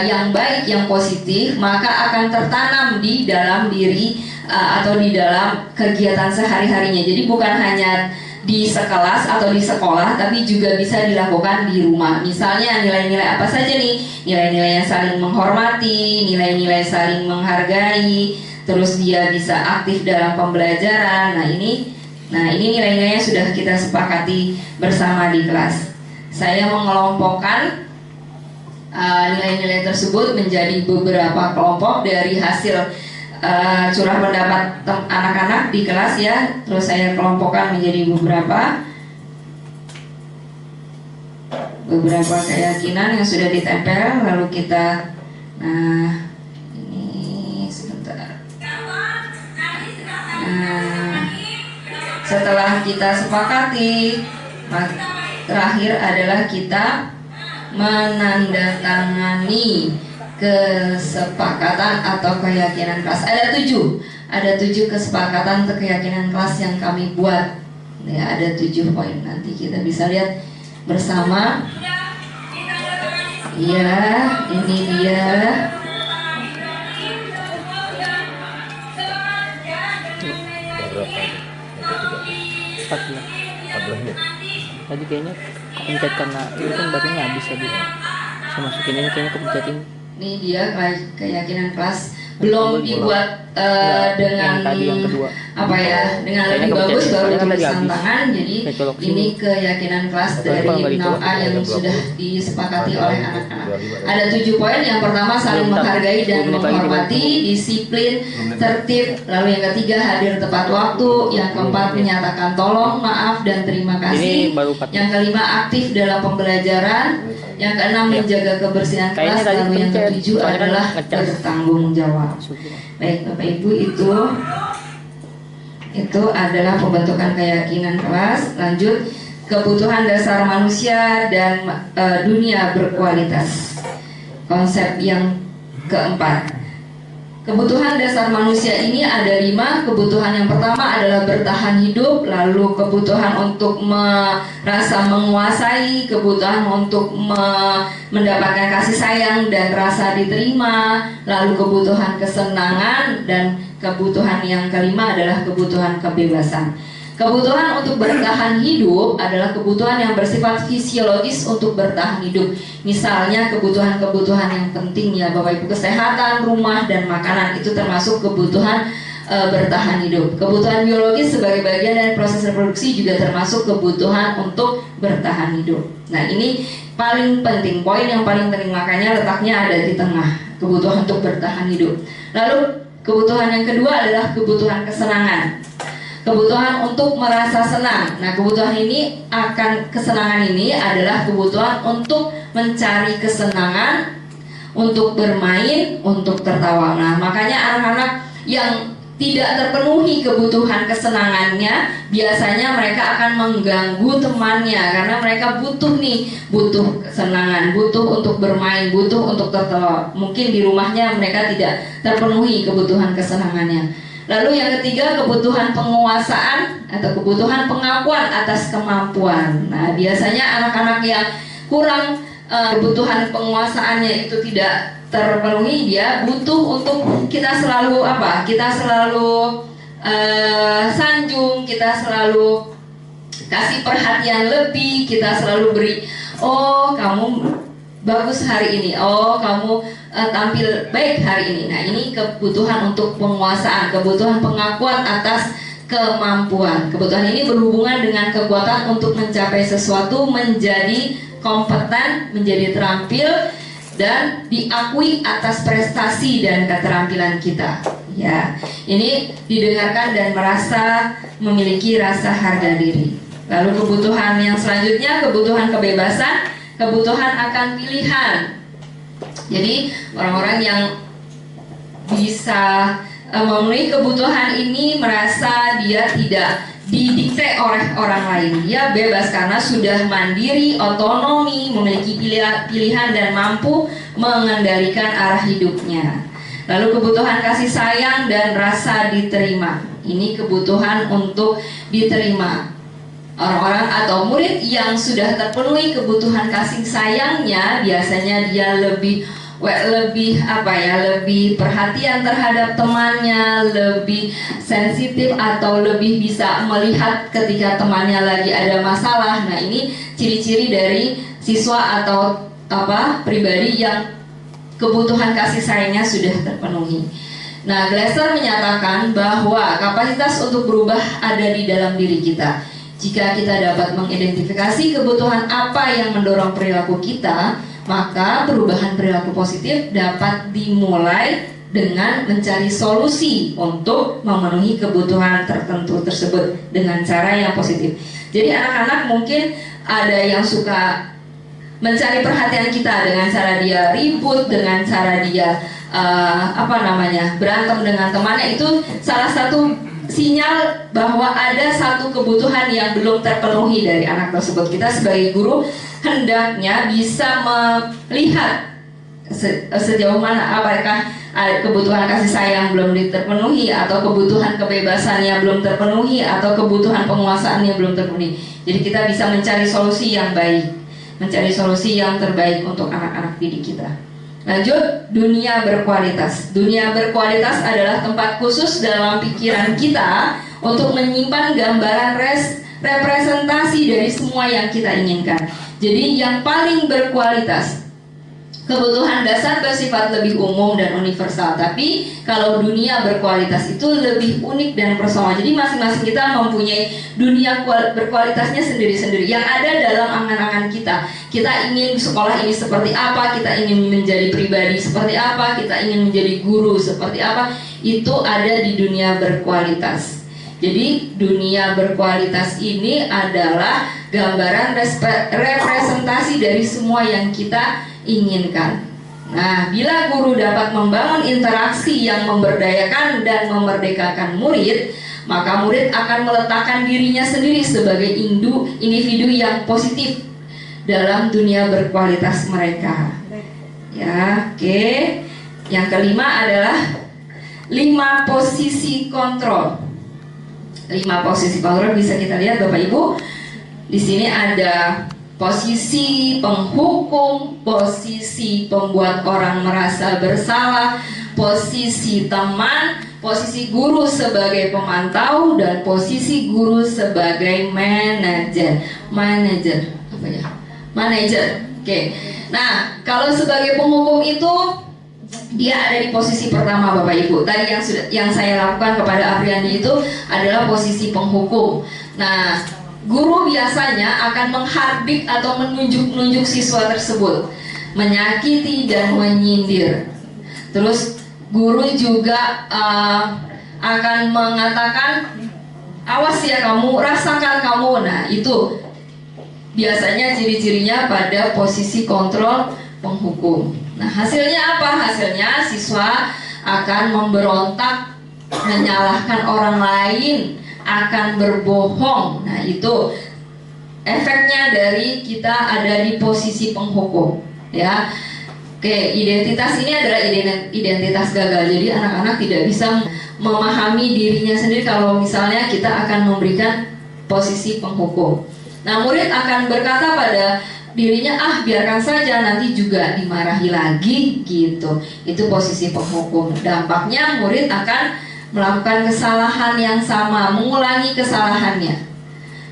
yang baik, yang positif, maka akan tertanam di dalam diri atau di dalam kegiatan sehari-harinya. Jadi bukan hanya di sekelas atau di sekolah, tapi juga bisa dilakukan di rumah. Misalnya nilai-nilai apa saja nih? Nilai-nilai yang saling menghormati, nilai-nilai saling menghargai, terus dia bisa aktif dalam pembelajaran. Nah ini nilai-nilainya sudah kita sepakati bersama di kelas. Saya mengelompokkan nilai-nilai tersebut menjadi beberapa kelompok dari hasil curah pendapat anak-anak di kelas ya. Terus saya kelompokkan menjadi beberapa keyakinan yang sudah ditempel. Lalu kita ini sebentar. Setelah kita sepakati, terakhir adalah kita menandatangani kesepakatan atau keyakinan kelas. Ada 7 kesepakatan atau keyakinan kelas yang kami buat. Ya, ada 7 poin. Nanti kita bisa lihat bersama. Ya, ini dia. Tadi kayaknya kepencet karena itu kan baterainya habis tadi. Saya masukin ini kayaknya kepencetin. Ini dia keyakinan kelas belum dibuat dengan yang kedua. Dengan lebih bagus, baru tulisan tangan. Jadi ini keyakinan kelas dari 6A yang sudah disepakati oleh anak-anak. Ada 7 poin. Yang pertama saling menghargai dan menghormati, disiplin, tertib. Lalu yang ketiga hadir tepat waktu. Yang keempat menyatakan tolong, maaf dan terima kasih. Yang kelima aktif dalam pembelajaran. Yang keenam menjaga kebersihan kelas. Lalu yang ketujuh adalah bertanggung jawab. Baik Bapak Ibu, itu adalah pembentukan keyakinan kelas. Lanjut, kebutuhan dasar manusia dan dunia berkualitas. Konsep yang keempat. Kebutuhan dasar manusia ini ada 5. Kebutuhan yang pertama adalah bertahan hidup, lalu kebutuhan untuk merasa menguasai, kebutuhan untuk mendapatkan kasih sayang dan rasa diterima, lalu kebutuhan kesenangan, dan kebutuhan yang kelima adalah kebutuhan kebebasan. Kebutuhan untuk bertahan hidup adalah kebutuhan yang bersifat fisiologis untuk bertahan hidup. Misalnya kebutuhan-kebutuhan yang penting ya Bapak Ibu, kesehatan, rumah, dan makanan itu termasuk kebutuhan bertahan hidup. Kebutuhan biologis sebagai bagian dari proses reproduksi juga termasuk kebutuhan untuk bertahan hidup. Nah ini paling penting, poin yang paling penting, makanya letaknya ada di tengah, kebutuhan untuk bertahan hidup. Lalu kebutuhan yang kedua adalah kebutuhan kesenangan. Kebutuhan untuk merasa senang. Nah, kesenangan ini adalah kebutuhan untuk mencari kesenangan, untuk bermain, untuk tertawa. Nah, makanya anak-anak yang tidak terpenuhi kebutuhan kesenangannya, biasanya mereka akan mengganggu temannya karena mereka butuh kesenangan, butuh untuk bermain, butuh untuk tertawa. Mungkin di rumahnya mereka tidak terpenuhi kebutuhan kesenangannya. Lalu yang ketiga, kebutuhan penguasaan atau kebutuhan pengakuan atas kemampuan. Nah, biasanya anak-anak yang kurang kebutuhan penguasaannya itu tidak terpenuhi, dia butuh untuk kita selalu sanjung, kita selalu kasih perhatian lebih, kita selalu beri, oh kamu bagus hari ini, oh kamu tampil baik hari ini. Nah, ini kebutuhan untuk penguasaan, kebutuhan pengakuan atas kemampuan. Kebutuhan ini berhubungan dengan kekuatan untuk mencapai sesuatu, menjadi kompeten, menjadi terampil, dan diakui atas prestasi dan keterampilan kita. Ya, ini didengarkan dan merasa memiliki rasa harga diri. Lalu kebutuhan yang selanjutnya, kebutuhan kebebasan, kebutuhan akan pilihan. Jadi orang-orang yang bisa memenuhi kebutuhan ini merasa dia tidak didikte oleh orang lain. Dia bebas karena sudah mandiri, otonomi, memiliki pilihan dan mampu mengendalikan arah hidupnya. Lalu kebutuhan kasih sayang dan rasa diterima. Ini kebutuhan untuk diterima. Orang-orang atau murid yang sudah terpenuhi kebutuhan kasih sayangnya, biasanya dia lebih perhatian terhadap temannya, lebih sensitif atau lebih bisa melihat ketika temannya lagi ada masalah. Nah, ini ciri-ciri dari siswa atau pribadi yang kebutuhan kasih sayangnya sudah terpenuhi. Nah, Glasser menyatakan bahwa kapasitas untuk berubah ada di dalam diri kita. Jika kita dapat mengidentifikasi kebutuhan apa yang mendorong perilaku kita, maka perubahan perilaku positif dapat dimulai dengan mencari solusi untuk memenuhi kebutuhan tertentu tersebut dengan cara yang positif. Jadi anak-anak mungkin ada yang suka mencari perhatian kita dengan cara dia ribut, dengan cara dia berantem dengan temannya. Itu salah satu sinyal bahwa ada satu kebutuhan yang belum terpenuhi dari anak tersebut. Kita sebagai guru hendaknya bisa melihat sejauh mana apakah kebutuhan kasih sayang belum terpenuhi, atau kebutuhan kebebasannya belum terpenuhi, atau kebutuhan penguasaannya belum terpenuhi. Jadi kita bisa mencari solusi yang baik, mencari solusi yang terbaik untuk anak-anak didik kita. Lanjut, dunia berkualitas. Dunia berkualitas adalah tempat khusus dalam pikiran kita untuk menyimpan gambaran representasi dari semua yang kita inginkan. Jadi yang paling berkualitas. Kebutuhan dasar bersifat lebih umum dan universal, tapi kalau dunia berkualitas itu lebih unik dan personal. Jadi masing-masing kita mempunyai dunia berkualitasnya sendiri-sendiri yang ada dalam angan-angan kita. Kita ingin sekolah ini seperti apa, kita ingin menjadi pribadi seperti apa, kita ingin menjadi guru seperti apa, itu ada di dunia berkualitas. Jadi dunia berkualitas ini adalah gambaran representasi dari semua yang kita inginkan. Nah, bila guru dapat membangun interaksi yang memberdayakan dan memerdekakan murid, maka murid akan meletakkan dirinya sendiri sebagai individu yang positif dalam dunia berkualitas mereka. Ya, oke. Yang kelima adalah 5 posisi kontrol. 5 posisi kontrol bisa kita lihat Bapak Ibu. Di sini ada posisi penghukum, posisi pembuat orang merasa bersalah, posisi teman, posisi guru sebagai pemantau, dan posisi guru sebagai manajer. Manajer. Oke. Nah, kalau sebagai penghukum itu dia ada di posisi pertama Bapak Ibu. Tadi yang saya lakukan kepada Apriani itu adalah posisi penghukum. Nah, guru biasanya akan menghardik atau menunjuk-nunjuk siswa tersebut, menyakiti dan menyindir. Terus guru juga akan mengatakan, awas ya kamu, rasakan kamu. Nah, itu biasanya ciri-cirinya pada posisi kontrol penghukum. Nah, hasilnya apa? Hasilnya siswa akan memberontak, menyalahkan orang lain, akan berbohong. Nah, itu efeknya dari kita ada di posisi penghukum, ya. Oke, identitas ini adalah identitas gagal. Jadi anak-anak tidak bisa memahami dirinya sendiri kalau misalnya kita akan memberikan posisi penghukum. Nah, murid akan berkata pada dirinya, biarkan saja, nanti juga dimarahi lagi, gitu. Itu posisi penghukum. Dampaknya murid akan melakukan kesalahan yang sama, mengulangi kesalahannya.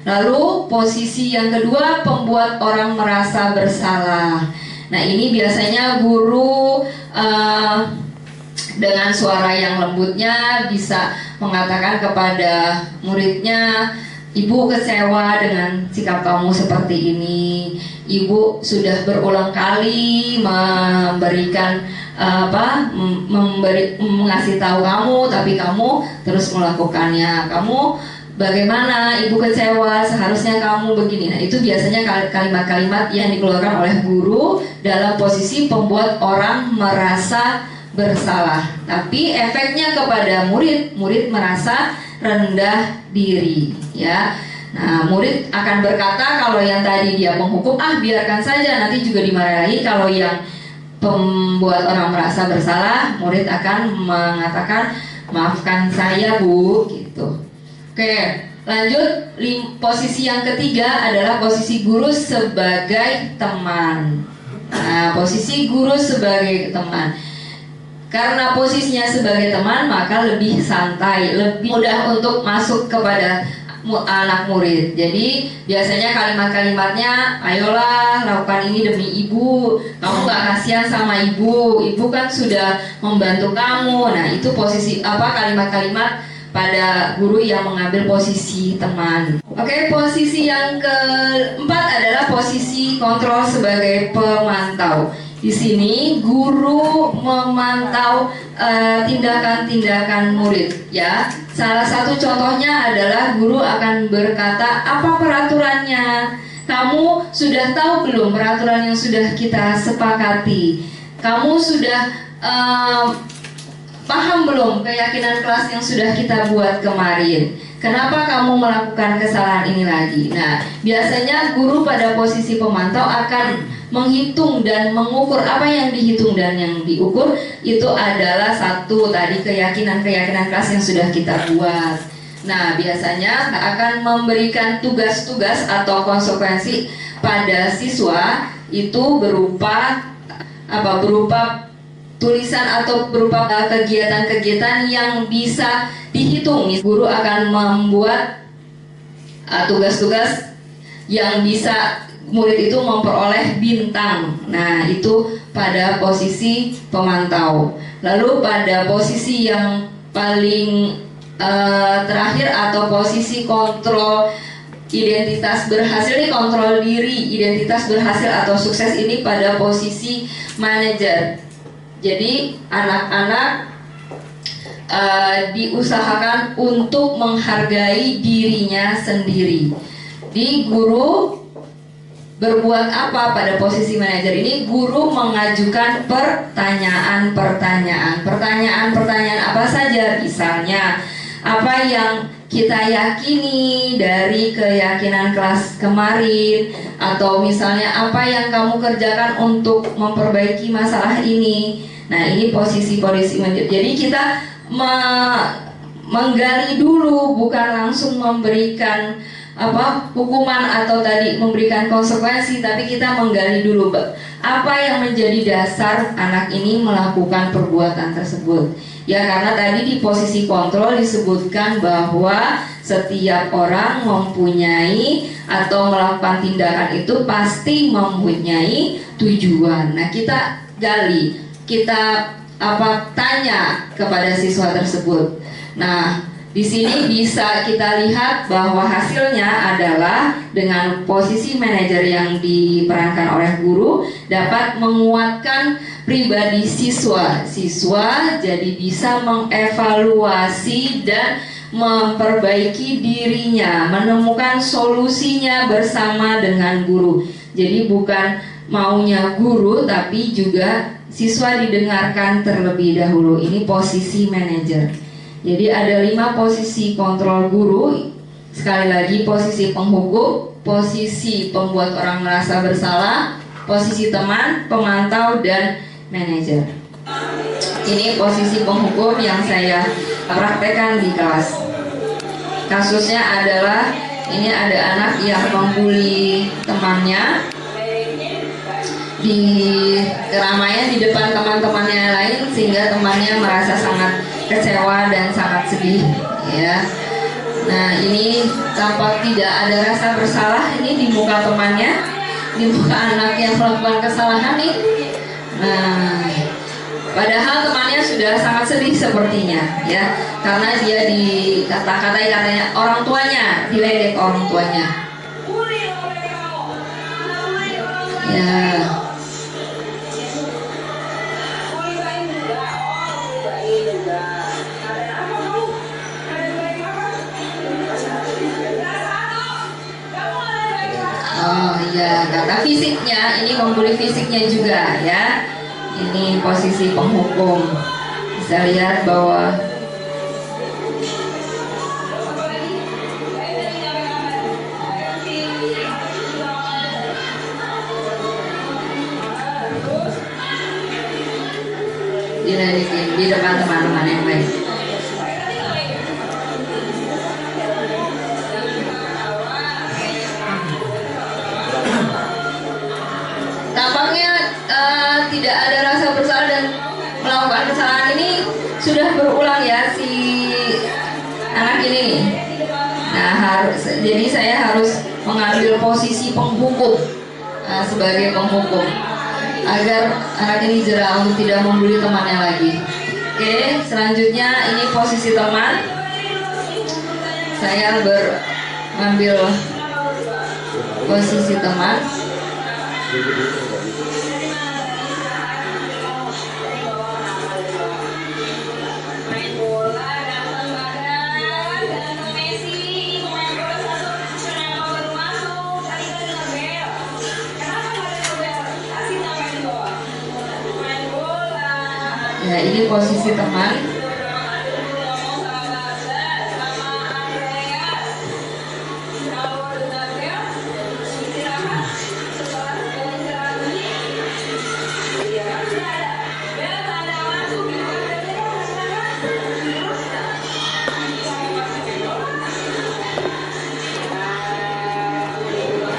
Lalu posisi yang kedua, pembuat orang merasa bersalah. Nah, ini biasanya guru dengan suara yang lembutnya bisa mengatakan kepada muridnya, "Ibu kecewa dengan sikap kamu seperti ini. Ibu sudah berulang kali memberikan mengasih tahu kamu, tapi kamu terus melakukannya. Kamu bagaimana? Ibu kecewa. Seharusnya kamu begini." Nah, itu biasanya kalimat-kalimat yang dikeluarkan oleh guru dalam posisi membuat orang merasa bersalah. Tapi efeknya kepada murid merasa rendah diri, ya. Nah, murid akan berkata kalau yang tadi dia menghukum, biarkan saja, nanti juga dimarahi. Kalau yang membuat orang merasa bersalah, murid akan mengatakan, "Maafkan saya, Bu," gitu. Oke, lanjut. Posisi yang ketiga adalah posisi guru sebagai teman. Nah, posisi guru sebagai teman. Karena posisinya sebagai teman, maka lebih santai, lebih mudah untuk masuk kepada anak murid. Jadi biasanya kalimat-kalimatnya, "Ayolah, lakukan ini demi ibu. Kamu gak kasihan sama ibu. Ibu kan sudah membantu kamu." Nah, itu posisi kalimat-kalimat pada guru yang mengambil posisi teman. Oke, posisi yang keempat adalah posisi kontrol sebagai pemantau. Di sini guru memantau tindakan-tindakan murid, ya. Salah satu contohnya adalah guru akan berkata, "Apa peraturannya? Kamu sudah tahu belum peraturan yang sudah kita sepakati? Kamu sudah paham belum keyakinan kelas yang sudah kita buat kemarin? Kenapa kamu melakukan kesalahan ini lagi?" Nah, biasanya guru pada posisi pemantau akan menghitung dan mengukur. Apa yang dihitung dan yang diukur itu adalah satu tadi keyakinan kelas yang sudah kita buat. Nah, biasanya akan memberikan tugas-tugas atau konsekuensi pada siswa itu berupa tulisan atau berupa kegiatan-kegiatan yang bisa dihitung. Guru akan membuat tugas-tugas yang bisa murid itu memperoleh bintang. Nah, itu pada posisi pemantau. Lalu pada posisi yang paling terakhir atau posisi kontrol identitas berhasil, ini kontrol diri, identitas berhasil atau sukses, ini pada posisi manajer. Jadi anak-anak diusahakan untuk menghargai dirinya sendiri. Di guru berbuat apa pada posisi manajer ini? Guru mengajukan pertanyaan apa saja. Misalnya, apa yang kita yakini dari keyakinan kelas kemarin, atau misalnya apa yang kamu kerjakan untuk memperbaiki masalah ini. Nah, ini posisi manajer. Jadi kita menggali dulu, bukan langsung memberikan hukuman atau tadi memberikan konsekuensi, tapi kita menggali dulu apa yang menjadi dasar anak ini melakukan perbuatan tersebut. Ya, karena tadi di posisi kontrol disebutkan bahwa setiap orang mempunyai atau melakukan tindakan itu pasti mempunyai tujuan. Nah, kita gali, kita tanya kepada siswa tersebut. Nah, di sini bisa kita lihat bahwa hasilnya adalah dengan posisi manajer yang diperankan oleh guru dapat menguatkan pribadi siswa. Siswa jadi bisa mengevaluasi dan memperbaiki dirinya, menemukan solusinya bersama dengan guru. Jadi bukan maunya guru, tapi juga siswa didengarkan terlebih dahulu. Ini posisi manajer. Jadi ada 5 posisi kontrol guru. Sekali lagi, posisi penghukum, posisi pembuat orang merasa bersalah, posisi teman, pemantau, dan manajer. Ini posisi penghukum yang saya praktekkan di kelas. Kasusnya adalah ini ada anak yang membuli temannya di keramaian di depan teman-temannya lain, sehingga temannya merasa sangat kecewa dan sangat sedih, ya. Nah, ini tampak tidak ada rasa bersalah ini di muka temannya. di muka anak yang melakukan kesalahan nih. Nah, padahal temannya sudah sangat sedih sepertinya ya, karena dia dikata-katai katanya orang tuanya, diledek orang tuanya. Ya. Oh iya, kata fisiknya, ini membuli fisiknya juga ya. Ini posisi penghukum. Bisa lihat bahwa diledekin di depan teman-teman yang lain. Tampaknya tidak ada rasa bersalah dan melakukan kesalahan ini sudah berulang ya si anak ini. Nah, jadi saya harus mengambil posisi penghukum sebagai penghukum agar anak ini jera untuk tidak membuli temannya lagi. Oke, selanjutnya ini posisi teman. Saya mengambil posisi teman. Ya, ini posisi teman.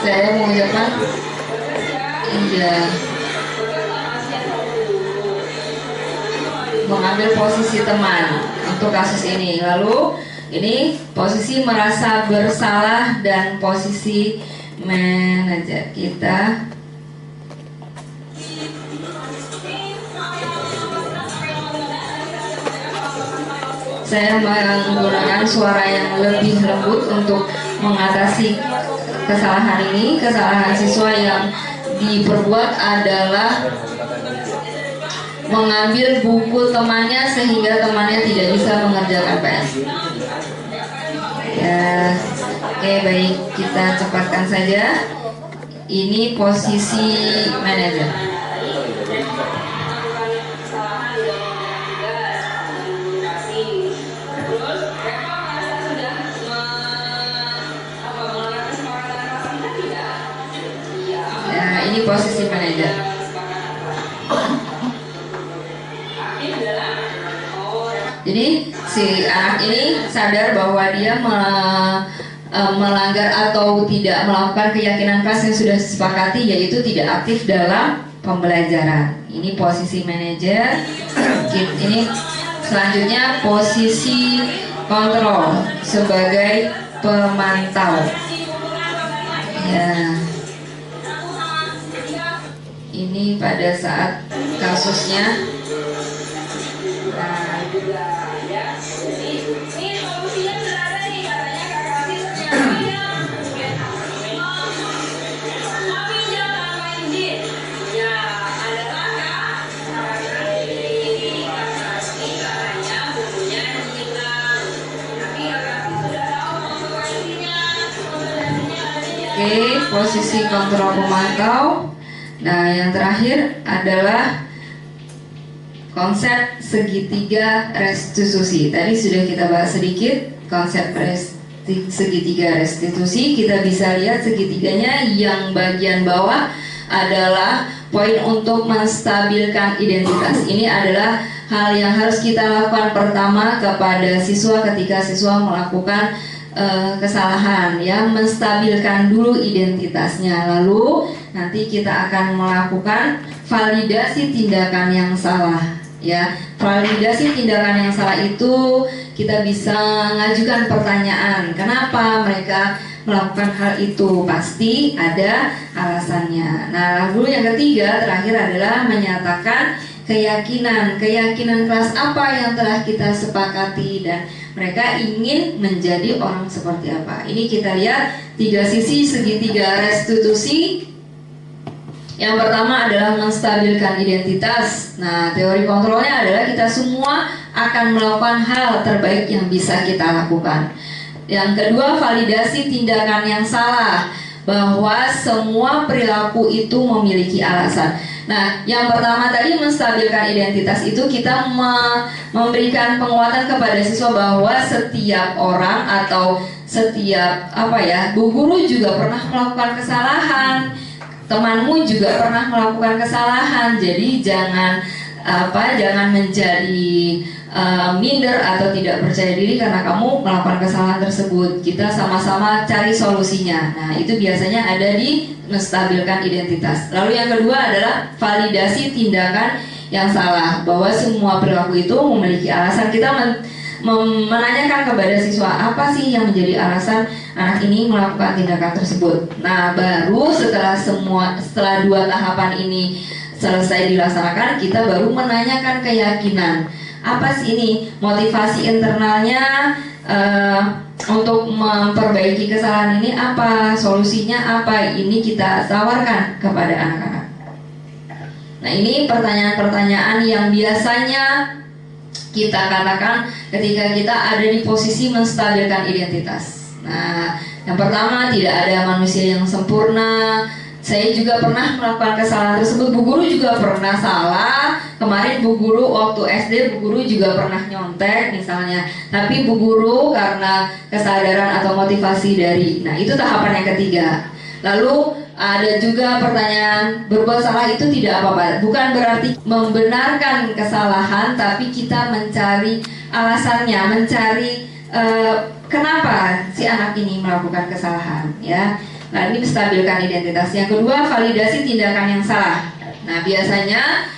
Saya mengucapkan iya, mengambil posisi teman untuk kasus ini. Lalu ini posisi merasa bersalah dan posisi manajer kita. Saya menggunakan suara yang lebih lembut untuk mengatasi kesalahan ini. Kesalahan siswa yang diperbuat adalah mengambil buku temannya sehingga temannya tidak bisa mengerjakan PS. Ya, oke, baik, kita cepatkan saja. Ini posisi manajer. Ya, ini posisi manajer. Jadi si anak ini sadar bahwa dia melanggar atau tidak melakukan keyakinan kelas yang sudah disepakati, yaitu tidak aktif dalam pembelajaran. Ini posisi manajer. Ini selanjutnya posisi kontrol sebagai pemantau. Ya. Ini pada saat kasusnya. Oke, posisi kontrol pemantau. Nah, yang terakhir adalah konsep segitiga restitusi. Tadi sudah kita bahas sedikit konsep segitiga restitusi. Kita bisa lihat segitiganya yang bagian bawah adalah poin untuk menstabilkan identitas. Ini adalah hal yang harus kita lakukan pertama kepada siswa ketika siswa melakukan kesalahan, ya, menstabilkan dulu identitasnya. Lalu nanti kita akan melakukan validasi tindakan yang salah, ya. Validasi tindakan yang salah itu kita bisa mengajukan pertanyaan, kenapa mereka melakukan hal itu? Pasti ada alasannya. Nah, lalu yang ketiga terakhir adalah menyatakan keyakinan. Keyakinan kelas apa yang telah kita sepakati dan mereka ingin menjadi orang seperti apa. Ini kita lihat 3 sisi segitiga restitusi. Yang pertama adalah menstabilkan identitas. Nah, teori kontrolnya adalah kita semua akan melakukan hal terbaik yang bisa kita lakukan. Yang kedua, validasi tindakan yang salah, bahwa semua perilaku itu memiliki alasan. Nah, yang pertama tadi menstabilkan identitas itu kita memberikan penguatan kepada siswa bahwa setiap orang atau setiap bu guru juga pernah melakukan kesalahan, temanmu juga pernah melakukan kesalahan. Jadi jangan menjadi minder atau tidak percaya diri karena kamu melakukan kesalahan tersebut. Kita sama-sama cari solusinya. Nah, itu biasanya ada di menstabilkan identitas. Lalu yang kedua adalah validasi tindakan yang salah, bahwa semua perilaku itu memiliki alasan. Kita menanyakan kepada siswa apa sih yang menjadi alasan anak ini melakukan tindakan tersebut. Nah, baru setelah 2 tahapan ini selesai dilaksanakan, kita baru menanyakan keyakinan. Apa sih ini motivasi internalnya untuk memperbaiki kesalahan ini, apa solusinya, apa ini kita tawarkan kepada anak-anak. Nah, ini pertanyaan-pertanyaan yang biasanya kita katakan ketika kita ada di posisi menstabilkan identitas. Nah, yang pertama, tidak ada manusia yang sempurna. Saya juga pernah melakukan kesalahan tersebut. Bu guru juga pernah salah. Kemarin bu guru waktu SD, bu guru juga pernah nyontek misalnya. Tapi bu guru karena kesadaran atau motivasi dari. Nah, itu tahapan yang ketiga. Lalu ada juga pertanyaan, berbuat salah itu tidak apa-apa. Bukan berarti membenarkan kesalahan, tapi kita mencari alasannya, mencari kenapa si anak ini melakukan kesalahan, ya. Nah, ini menstabilkan identitas. Yang kedua, validasi tindakan yang salah. Nah, biasanya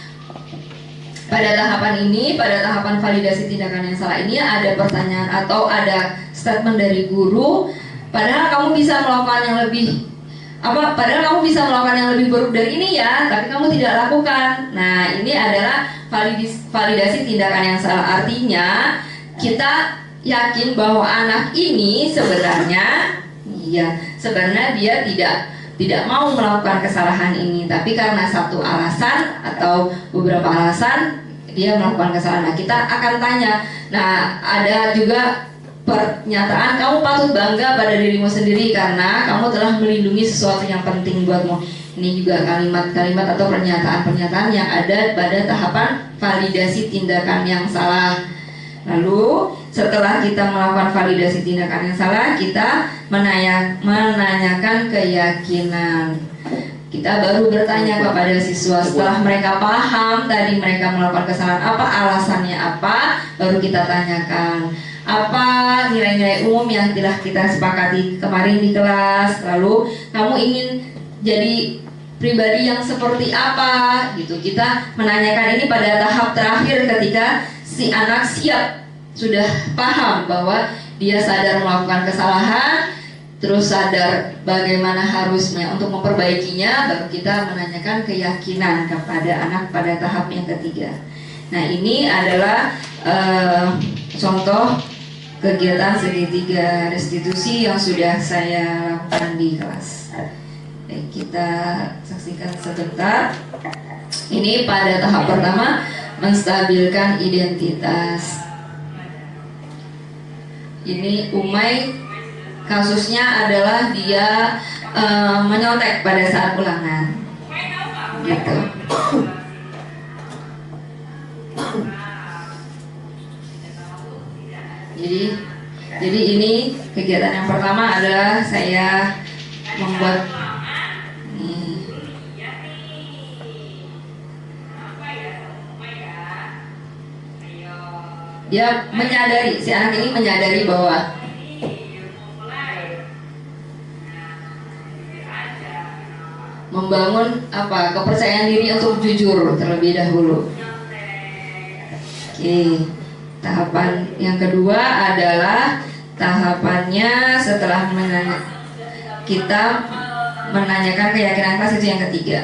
pada tahapan ini, pada tahapan validasi tindakan yang salah ini ada pertanyaan atau ada statement dari guru, padahal kamu bisa melakukan yang lebih padahal kamu bisa melakukan yang lebih buruk dari ini ya, tapi kamu tidak lakukan. Nah, ini adalah validasi tindakan yang salah. Artinya kita yakin bahwa anak ini sebenarnya dia tidak mau melakukan kesalahan ini, tapi karena satu alasan atau beberapa alasan dia melakukan kesalahan. Nah, kita akan tanya. Nah, ada juga pernyataan, kamu patut bangga pada dirimu sendiri karena kamu telah melindungi sesuatu yang penting buatmu. Ini juga kalimat-kalimat atau pernyataan-pernyataan yang ada pada tahapan validasi tindakan yang salah. Lalu setelah kita melakukan validasi tindakan yang salah, kita menanyakan keyakinan. Kita baru bertanya kepada siswa setelah mereka paham tadi mereka melakukan kesalahan apa, alasannya apa, baru kita tanyakan apa nilai-nilai umum yang telah kita sepakati kemarin di kelas. Lalu kamu ingin jadi pribadi yang seperti apa gitu. Kita menanyakan ini pada tahap terakhir ketika si anak siap, sudah paham bahwa dia sadar melakukan kesalahan, terus sadar bagaimana harusnya untuk memperbaikinya, baru kita menanyakan keyakinan kepada anak pada tahap yang ketiga. Nah, ini adalah contoh kegiatan segitiga restitusi yang sudah saya lakukan di kelas. Baik, kita saksikan sebentar. Ini pada tahap pertama, menstabilkan identitas. Ini Umay, kasusnya adalah dia menyontek pada saat ulangan, gitu. Jadi ini kegiatan yang pertama adalah saya membuat dia menyadari, si anak ini menyadari bahwa membangun kepercayaan diri untuk jujur terlebih dahulu. Oke, tahapan yang kedua adalah tahapannya setelah kita menanyakan keyakinan kelas itu yang ketiga.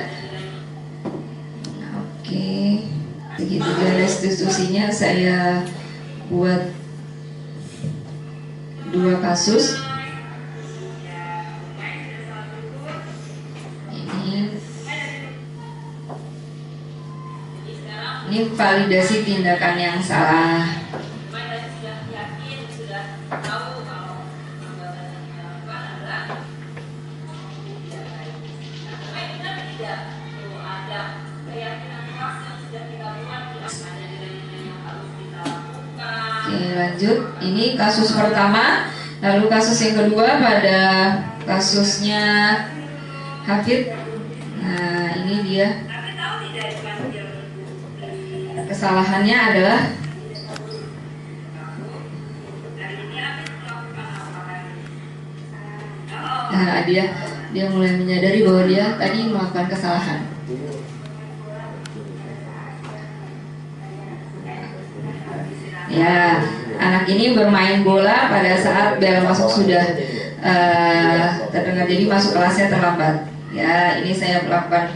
Oke, segitiga restitusinya saya buat 2 kasus. Ini validasi tindakan yang salah. Oke, lanjut. Ini kasus pertama. Lalu kasus yang kedua pada kasusnya Hafid. Nah, ini dia. Kesalahannya adalah dia mulai menyadari bahwa dia tadi melakukan kesalahan. Ya, anak ini bermain bola pada saat bel masuk sudah terdengar, jadi masuk kelasnya terlambat. Ya, ini saya melakukan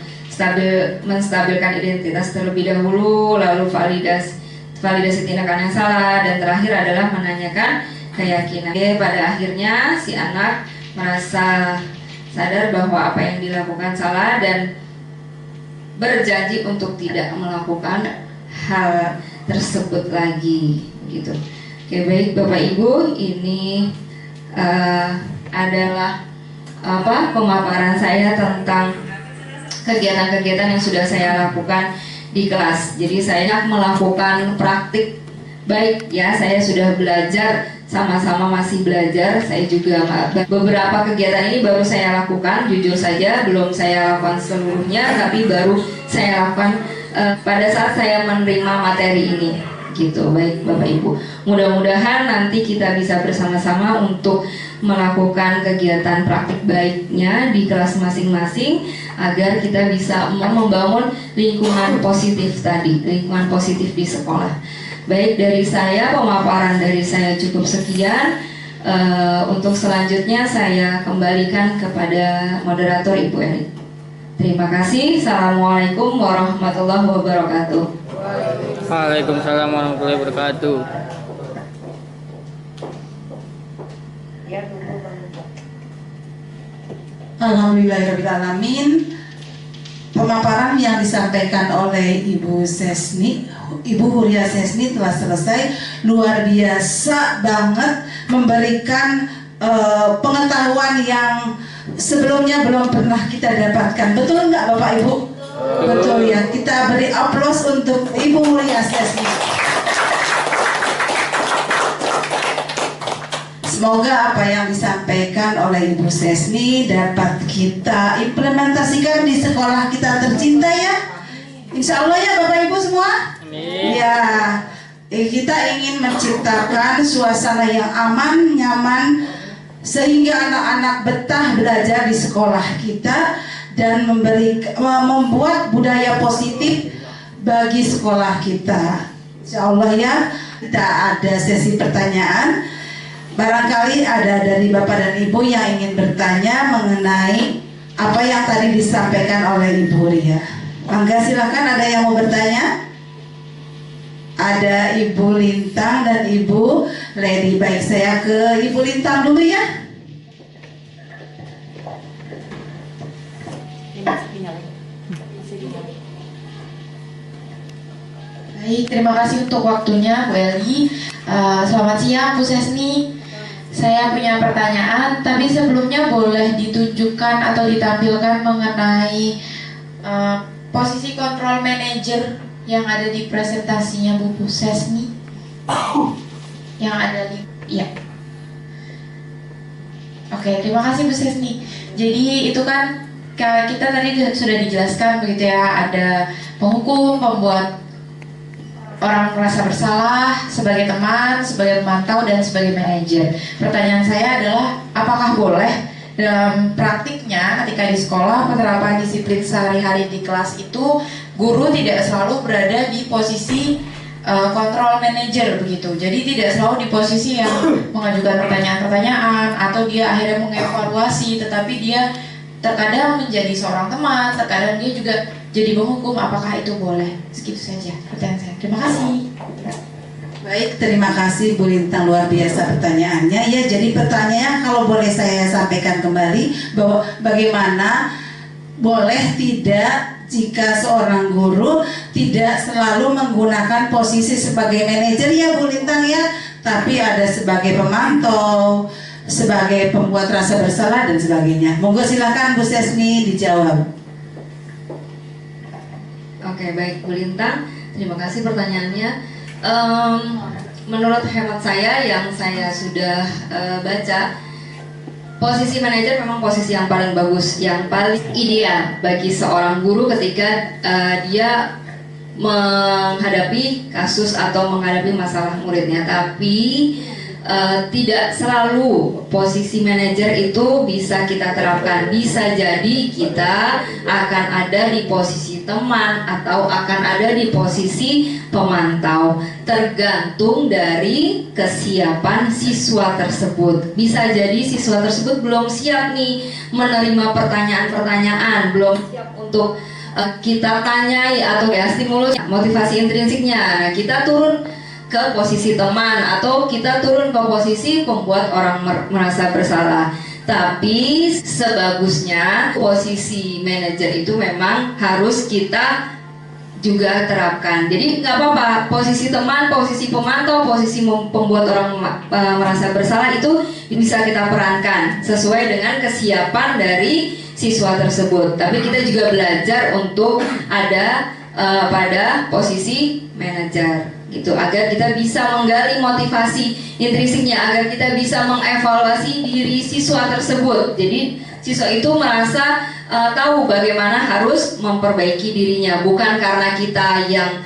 menstabilkan identitas terlebih dahulu, lalu validasi tindakan yang salah, dan terakhir adalah menanyakan keyakinan. Pada akhirnya si anak merasa sadar bahwa apa yang dilakukan salah dan berjanji untuk tidak melakukan hal tersebut lagi, gitu. Oke, baik Bapak Ibu, ini adalah pemaparan saya tentang kegiatan-kegiatan yang sudah saya lakukan di kelas. Jadi saya melakukan praktik baik, ya, saya sudah belajar, sama-sama masih belajar. Saya juga beberapa kegiatan ini baru saya lakukan, jujur saja belum saya lakukan seluruhnya, tapi baru saya lakukan pada saat saya menerima materi ini, gitu. Baik Bapak Ibu, mudah-mudahan nanti kita bisa bersama-sama untuk melakukan kegiatan praktik baiknya di kelas masing-masing, agar kita bisa membangun lingkungan positif tadi, lingkungan positif di sekolah. Baik, dari saya, pemaparan dari saya cukup sekian. Untuk selanjutnya saya kembalikan kepada moderator Ibu Eni. Terima kasih. Assalamualaikum warahmatullahi wabarakatuh. Waalaikumsalam warahmatullahi wabarakatuh. Alhamdulillahirrahmanirrahim. Pemaparan yang disampaikan oleh Ibu Huria Sesni telah selesai. Luar biasa banget, memberikan pengetahuan yang sebelumnya belum pernah kita dapatkan. Betul nggak Bapak Ibu? Betul ya. Kita beri aplaus untuk Ibu Huria Sesni. Semoga apa yang disampaikan oleh Ibu Sesni dapat kita implementasikan di sekolah kita tercinta, ya. Insya Allah, ya Bapak Ibu semua. Amin. Ya, kita ingin menciptakan suasana yang aman, nyaman, sehingga anak-anak betah belajar di sekolah kita dan membuat budaya positif bagi sekolah kita. Insya Allah, ya. Kita ada sesi pertanyaan. Barangkali ada dari Bapak dan Ibu yang ingin bertanya mengenai apa yang tadi disampaikan oleh Ibu Ria. Mangga silakan, ada yang mau bertanya? Ada Ibu Lintang dan Ibu Lady. Baik, saya ke Ibu Lintang dulu, ya. Baik, terima kasih untuk waktunya Bu Eli. Selamat siang Bu Sesni. Saya punya pertanyaan, tapi sebelumnya boleh ditunjukkan atau ditampilkan mengenai posisi control manager yang ada di presentasinya Bu Sesni. Yang ada di, ya. Oke, terima kasih Bu Sesni. Jadi itu kan kita tadi sudah dijelaskan begitu ya, ada penghukum, pembuat orang merasa bersalah, sebagai teman, sebagai pemantau, dan sebagai manajer. Pertanyaan saya adalah, apakah boleh dalam praktiknya ketika di sekolah penerapan disiplin sehari-hari di kelas itu guru tidak selalu berada di posisi kontrol manajer begitu. Jadi tidak selalu di posisi yang mengajukan pertanyaan-pertanyaan atau dia akhirnya mengevaluasi, tetapi dia terkadang menjadi seorang teman, terkadang dia juga jadi penghukum. Apakah itu boleh? Segitu saja pertanyaan saya. Terima kasih. Baik, terima kasih Bu Lintang, luar biasa pertanyaannya. Ya, jadi pertanyaan kalau boleh saya sampaikan kembali bahwa bagaimana boleh tidak jika seorang guru tidak selalu menggunakan posisi sebagai manajer ya Bu Lintang ya, tapi ada sebagai pemantau, sebagai pembuat rasa bersalah dan sebagainya. Monggo silakan Bu Sesni dijawab. Oke, baik Bu Lintang, terima kasih pertanyaannya. Menurut hemat saya yang saya sudah baca, posisi manajer memang posisi yang paling bagus, yang paling ideal bagi seorang guru ketika dia menghadapi kasus atau menghadapi masalah muridnya. Tapi tidak selalu posisi manajer itu bisa kita terapkan. Bisa jadi kita akan ada di posisi teman atau akan ada di posisi pemantau, tergantung dari kesiapan siswa tersebut. Bisa jadi siswa tersebut belum siap nih menerima pertanyaan-pertanyaan, belum siap untuk kita tanyai atau ya stimulus motivasi intrinsiknya. Nah, kita turun ke posisi teman atau kita turun ke posisi pembuat orang merasa bersalah. Tapi sebagusnya posisi manajer itu memang harus kita juga terapkan. Jadi nggak apa-apa posisi teman, posisi pemantau, posisi pembuat orang merasa bersalah itu bisa kita perankan sesuai dengan kesiapan dari siswa tersebut. Tapi kita juga belajar untuk ada pada posisi manajer gitu, agar kita bisa menggali motivasi intrinsiknya, agar kita bisa mengevaluasi diri siswa tersebut. Jadi siswa itu merasa tahu bagaimana harus memperbaiki dirinya, bukan karena kita yang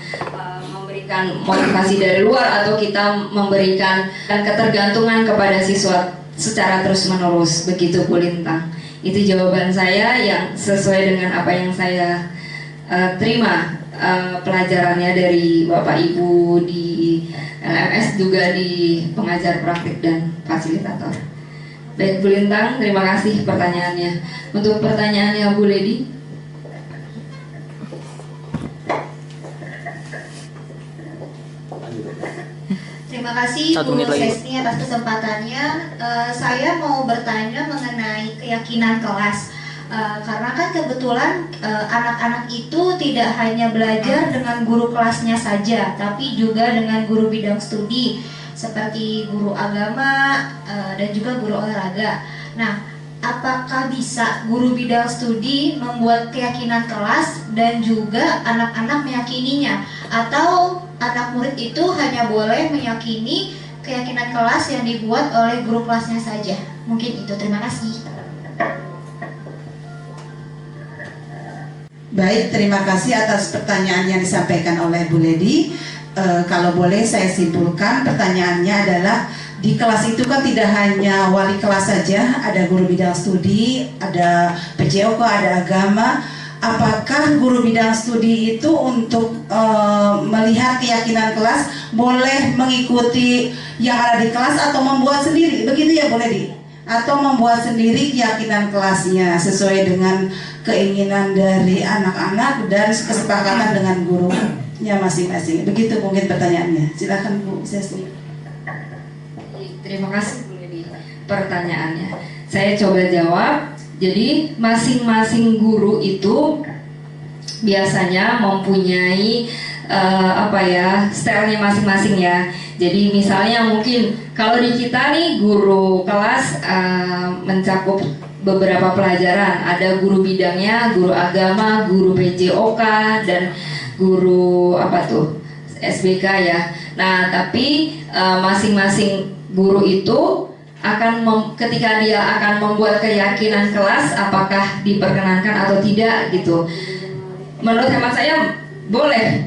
memberikan motivasi dari luar atau kita memberikan ketergantungan kepada siswa secara terus-menerus. Begitu Bu Lintang. Itu jawaban saya yang sesuai dengan apa yang saya terima pelajarannya dari Bapak Ibu di LMS, juga di pengajar praktik dan fasilitator. Baik Bu Lintang, terima kasih pertanyaannya. Untuk pertanyaannya Bu Lady. Terima kasih Bu Sesni atas kesempatannya. Saya mau bertanya mengenai keyakinan kelas. Karena kan kebetulan anak-anak itu tidak hanya belajar dengan guru kelasnya saja, tapi juga dengan guru bidang studi seperti guru agama dan juga guru olahraga. Nah, apakah bisa guru bidang studi membuat keyakinan kelas dan juga anak-anak meyakininya, atau anak murid itu hanya boleh meyakini keyakinan kelas yang dibuat oleh guru kelasnya saja? Mungkin itu. Terima kasih. Baik, terima kasih atas pertanyaan yang disampaikan oleh Bu Lady. Kalau boleh saya simpulkan, pertanyaannya adalah di kelas itu kan tidak hanya wali kelas saja, ada guru bidang studi, ada PJOK, ada agama. Apakah guru bidang studi itu untuk melihat keyakinan kelas boleh mengikuti yang ada di kelas atau membuat sendiri? Begitu ya Bu Lady? Atau membuat sendiri keyakinan kelasnya sesuai dengan keinginan dari anak-anak dan kesepakatan dengan gurunya masing-masing. Begitu mungkin pertanyaannya. Silakan Bu Sesni. Terima kasih Bu Lady pertanyaannya. Saya coba jawab. Jadi masing-masing guru itu biasanya mempunyai stylenya masing-masing ya. Jadi misalnya mungkin kalau di kita nih guru kelas mencakup beberapa pelajaran. Ada guru bidangnya, guru agama, guru PJOK, dan guru SBK ya. Nah, tapi masing-masing guru itu akan ketika dia akan membuat keyakinan kelas apakah diperkenankan atau tidak gitu. Menurut hemat saya boleh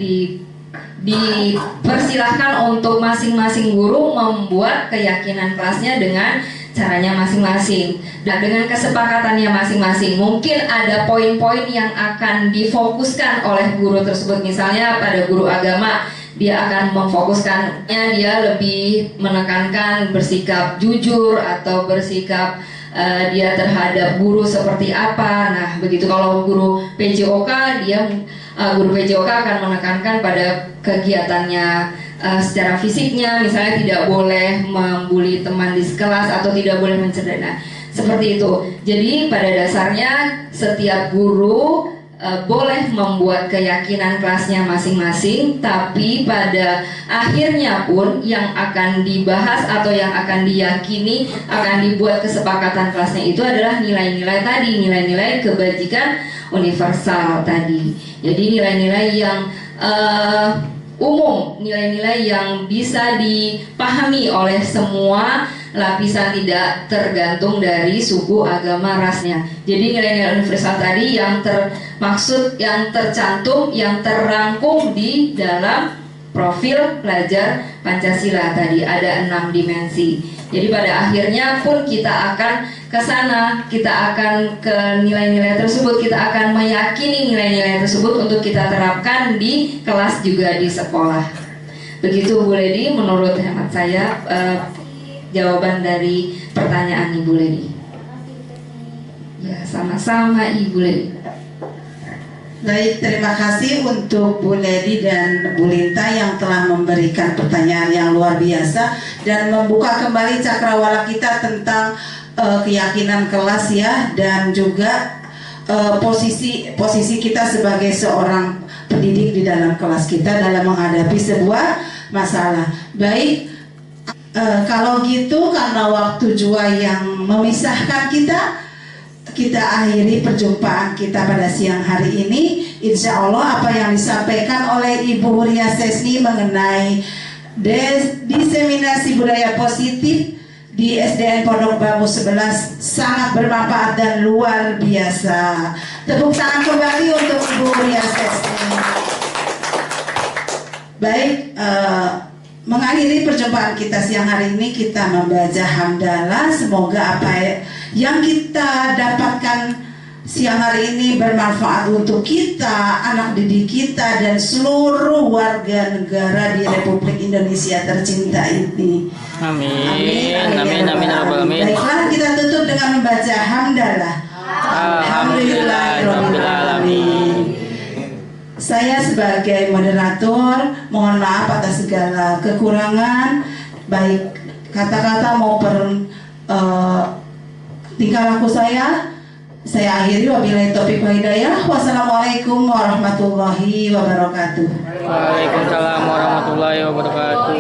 dipersilahkan untuk masing-masing guru membuat keyakinan kelasnya dengan caranya masing-masing dan dengan kesepakatannya masing-masing. Mungkin ada poin-poin yang akan difokuskan oleh guru tersebut. Misalnya pada guru agama, dia akan memfokuskannya, dia lebih menekankan bersikap jujur atau bersikap dia terhadap guru seperti apa. Nah, begitu kalau guru PJOK, guru PJOK akan menekankan pada kegiatannya secara fisiknya, misalnya tidak boleh membuli teman di kelas atau tidak boleh mencela. Nah, seperti itu. Jadi pada dasarnya setiap guru boleh membuat keyakinan kelasnya masing-masing, tapi pada akhirnya pun yang akan dibahas atau yang akan diyakini, akan dibuat kesepakatan kelasnya itu adalah nilai-nilai tadi, nilai-nilai kebajikan universal tadi. Jadi nilai-nilai yang umum, nilai-nilai yang bisa dipahami oleh semua lapisan, tidak tergantung dari suku, agama, rasnya. Jadi nilai-nilai universal tadi yang termaksud, yang tercantum, yang terangkum di dalam profil pelajar Pancasila tadi, ada 6 dimensi. Jadi pada akhirnya pun kita akan ke sana, kita akan ke nilai-nilai tersebut, kita akan meyakini nilai-nilai tersebut untuk kita terapkan di kelas juga di sekolah. Begitu Bu Ledi, menurut hemat saya jawaban dari pertanyaan Ibu Ledi. Ya, sama-sama Ibu Ledi. Baik, terima kasih untuk Bu Ledi dan Bu Linta yang telah memberikan pertanyaan yang luar biasa dan membuka kembali cakrawala kita tentang keyakinan kelas ya, dan juga posisi kita sebagai seorang pendidik di dalam kelas kita dalam menghadapi sebuah masalah. Baik, kalau gitu karena waktu jua yang memisahkan kita akhiri perjumpaan kita pada siang hari ini. Insya Allah apa yang disampaikan oleh Ibu Huria Sesni mengenai diseminasi budaya positif di SDN Pondok Bambu 11 sangat bermanfaat dan luar biasa. Tepuk tangan kembali untuk Ibu Huria Sesni. Baik, mengakhiri perjumpaan kita siang hari ini, kita membaca hamdalah. Semoga apa yang kita dapatkan siang hari ini bermanfaat untuk kita, anak didik kita, dan seluruh warga negara di Republik Indonesia tercinta ini. Amin. Amin. Amin. Amin. Baiklah, kita tutup dengan membaca hamdalah. Alhamdulillahirobbilalamin. Saya sebagai moderator mohon maaf atas segala kekurangan, baik kata-kata maupun tingkah laku saya. Saya akhiri, wabillahi taufiq wal hidayah. Wassalamualaikum warahmatullahi wabarakatuh. Waalaikumsalam warahmatullahi wabarakatuh.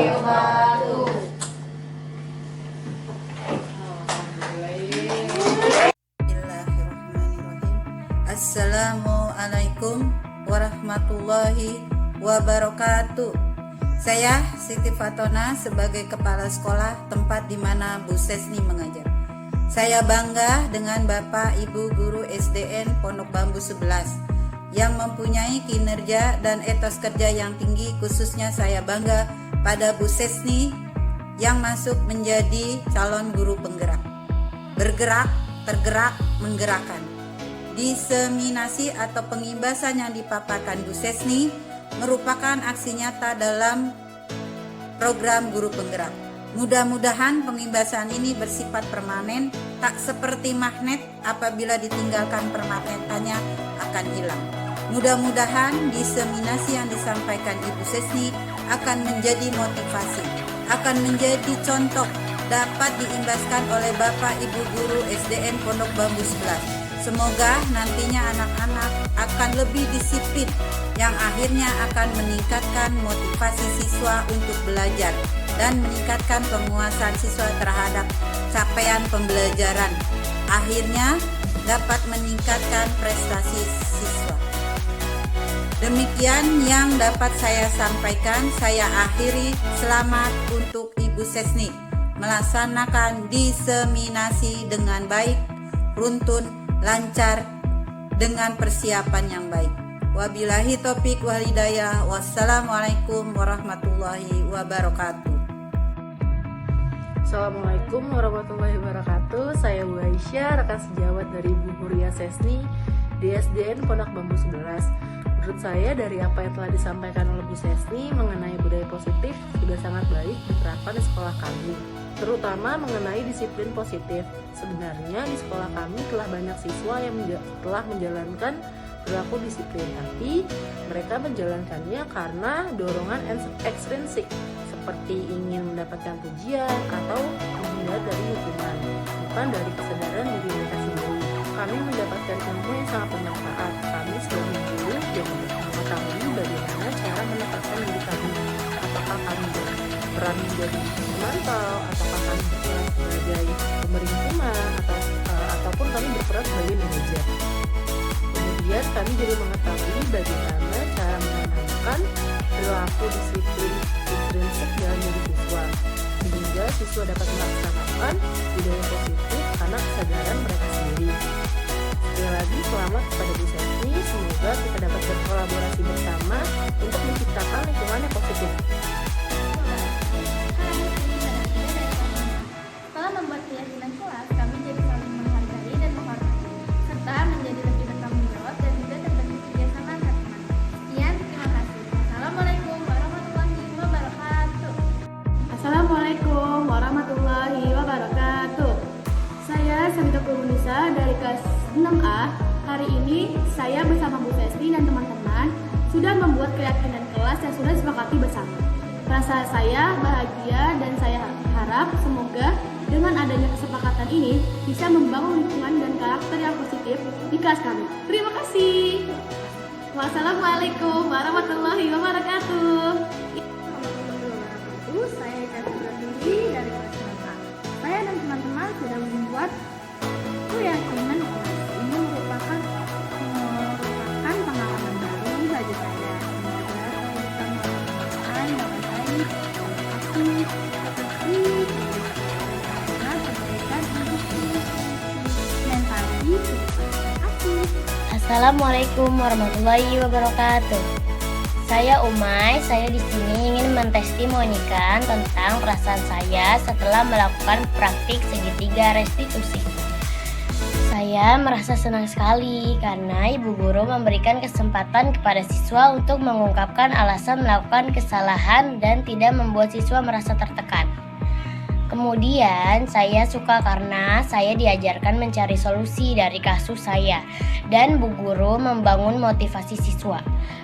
Assalamualaikum warahmatullahi wabarakatuh. Saya Siti Fatona sebagai kepala sekolah tempat di mana Bu Sesni mengajar. Saya bangga dengan Bapak Ibu guru SDN Pondok Bambu 11 yang mempunyai kinerja dan etos kerja yang tinggi. Khususnya saya bangga pada Bu Sesni yang masuk menjadi calon guru penggerak. Bergerak, tergerak, menggerakkan. Diseminasi atau pengibasan yang dipaparkan Bu Sesni merupakan aksi nyata dalam program guru penggerak. Mudah-mudahan pengibasan ini bersifat permanen, tak seperti magnet, apabila ditinggalkan permanetannya akan hilang. Mudah-mudahan diseminasi yang disampaikan Ibu Sesni akan menjadi motivasi, akan menjadi contoh, dapat diimbaskan oleh Bapak Ibu guru SDN Pondok Bambu 11. Semoga nantinya anak-anak akan lebih disiplin, yang akhirnya akan meningkatkan motivasi siswa untuk belajar dan meningkatkan penguasaan siswa terhadap capaian pembelajaran. Akhirnya dapat meningkatkan prestasi siswa. Demikian yang dapat saya sampaikan. Saya akhiri. Selamat untuk Ibu Sesni melaksanakan diseminasi dengan baik, runtun, lancar, dengan persiapan yang baik. Wabillahi taufiq wal hidayah. Wassalamualaikum warahmatullahi wabarakatuh. Assalamualaikum warahmatullahi wabarakatuh. Saya Bu Aisyah, rekan sejawat dari Bu Huria Sesni di SDN Pondok Bambu 11. Menurut saya dari apa yang telah disampaikan oleh Bu Sesni mengenai budaya positif sudah sangat baik diterapkan di sekolah kami, terutama mengenai disiplin positif. Sebenarnya di sekolah kami telah banyak siswa yang telah menjalankan perilaku disiplin, tapi mereka menjalankannya karena dorongan ekstrinsik seperti ingin mendapatkan pujian atau menghindar dari hukuman, bukan dari kesadaran diri mereka sendiri. Kami mendapatkan ilmu yang sangat bermanfaat. Kami sebagai guru yang mengetahui bagaimana cara menempatkan diri kami. Apakah kami berperan menjadi pemantau, ataukah kami berperan sebagai pemberi hukuman, ataupun kami berperan sebagai manajer. Kemudian kami juga mengetahui bagaimana cara menanamkan perilaku disiplin intrinsik dalam diri siswa, sehingga siswa dapat melaksanakan budaya positif karena kesadaran mereka sendiri. Sekali lagi selamat kepada Bu Sesni, semoga kita dapat berkolaborasi bersama untuk menciptakan lingkungan yang positif. Setelah membuat keyakinan kelas, kami jadi saling menghargai dan menghormati, serta menjadi lebih bertanggung jawab dan juga terbentuk kebiasaan antar teman. Sekian, terima kasih. Assalamualaikum warahmatullahi wabarakatuh. Assalamualaikum warahmatullahi wabarakatuh. Saya Sabita Purunisa dari kelas 6A. Hari ini saya bersama Bu Sesni dan teman-teman sudah membuat keyakinan kelas yang sudah disepakati bersama. Rasa saya bahagia dan saya harap semoga dengan adanya kesepakatan ini bisa membangun lingkungan dan karakter yang positif di kelas kami. Terima kasih. Wassalamualaikum warahmatullahi wabarakatuh. Saya Katrina Duri dari kelas 6A. Saya dan teman-teman sudah membuat keyakinan kelas. Ini merupakan pengalaman baru bagi saya. Semoga saya bisa melakukan dengan baik. Assalamualaikum warahmatullahi wabarakatuh. Saya Umay, saya di sini ingin mentestimonikan tentang perasaan saya setelah melakukan praktik segitiga restitusi. Saya merasa senang sekali karena ibu guru memberikan kesempatan kepada siswa untuk mengungkapkan alasan melakukan kesalahan dan tidak membuat siswa merasa tertekan. Kemudian saya suka karena saya diajarkan mencari solusi dari kasus saya dan bu guru membangun motivasi siswa.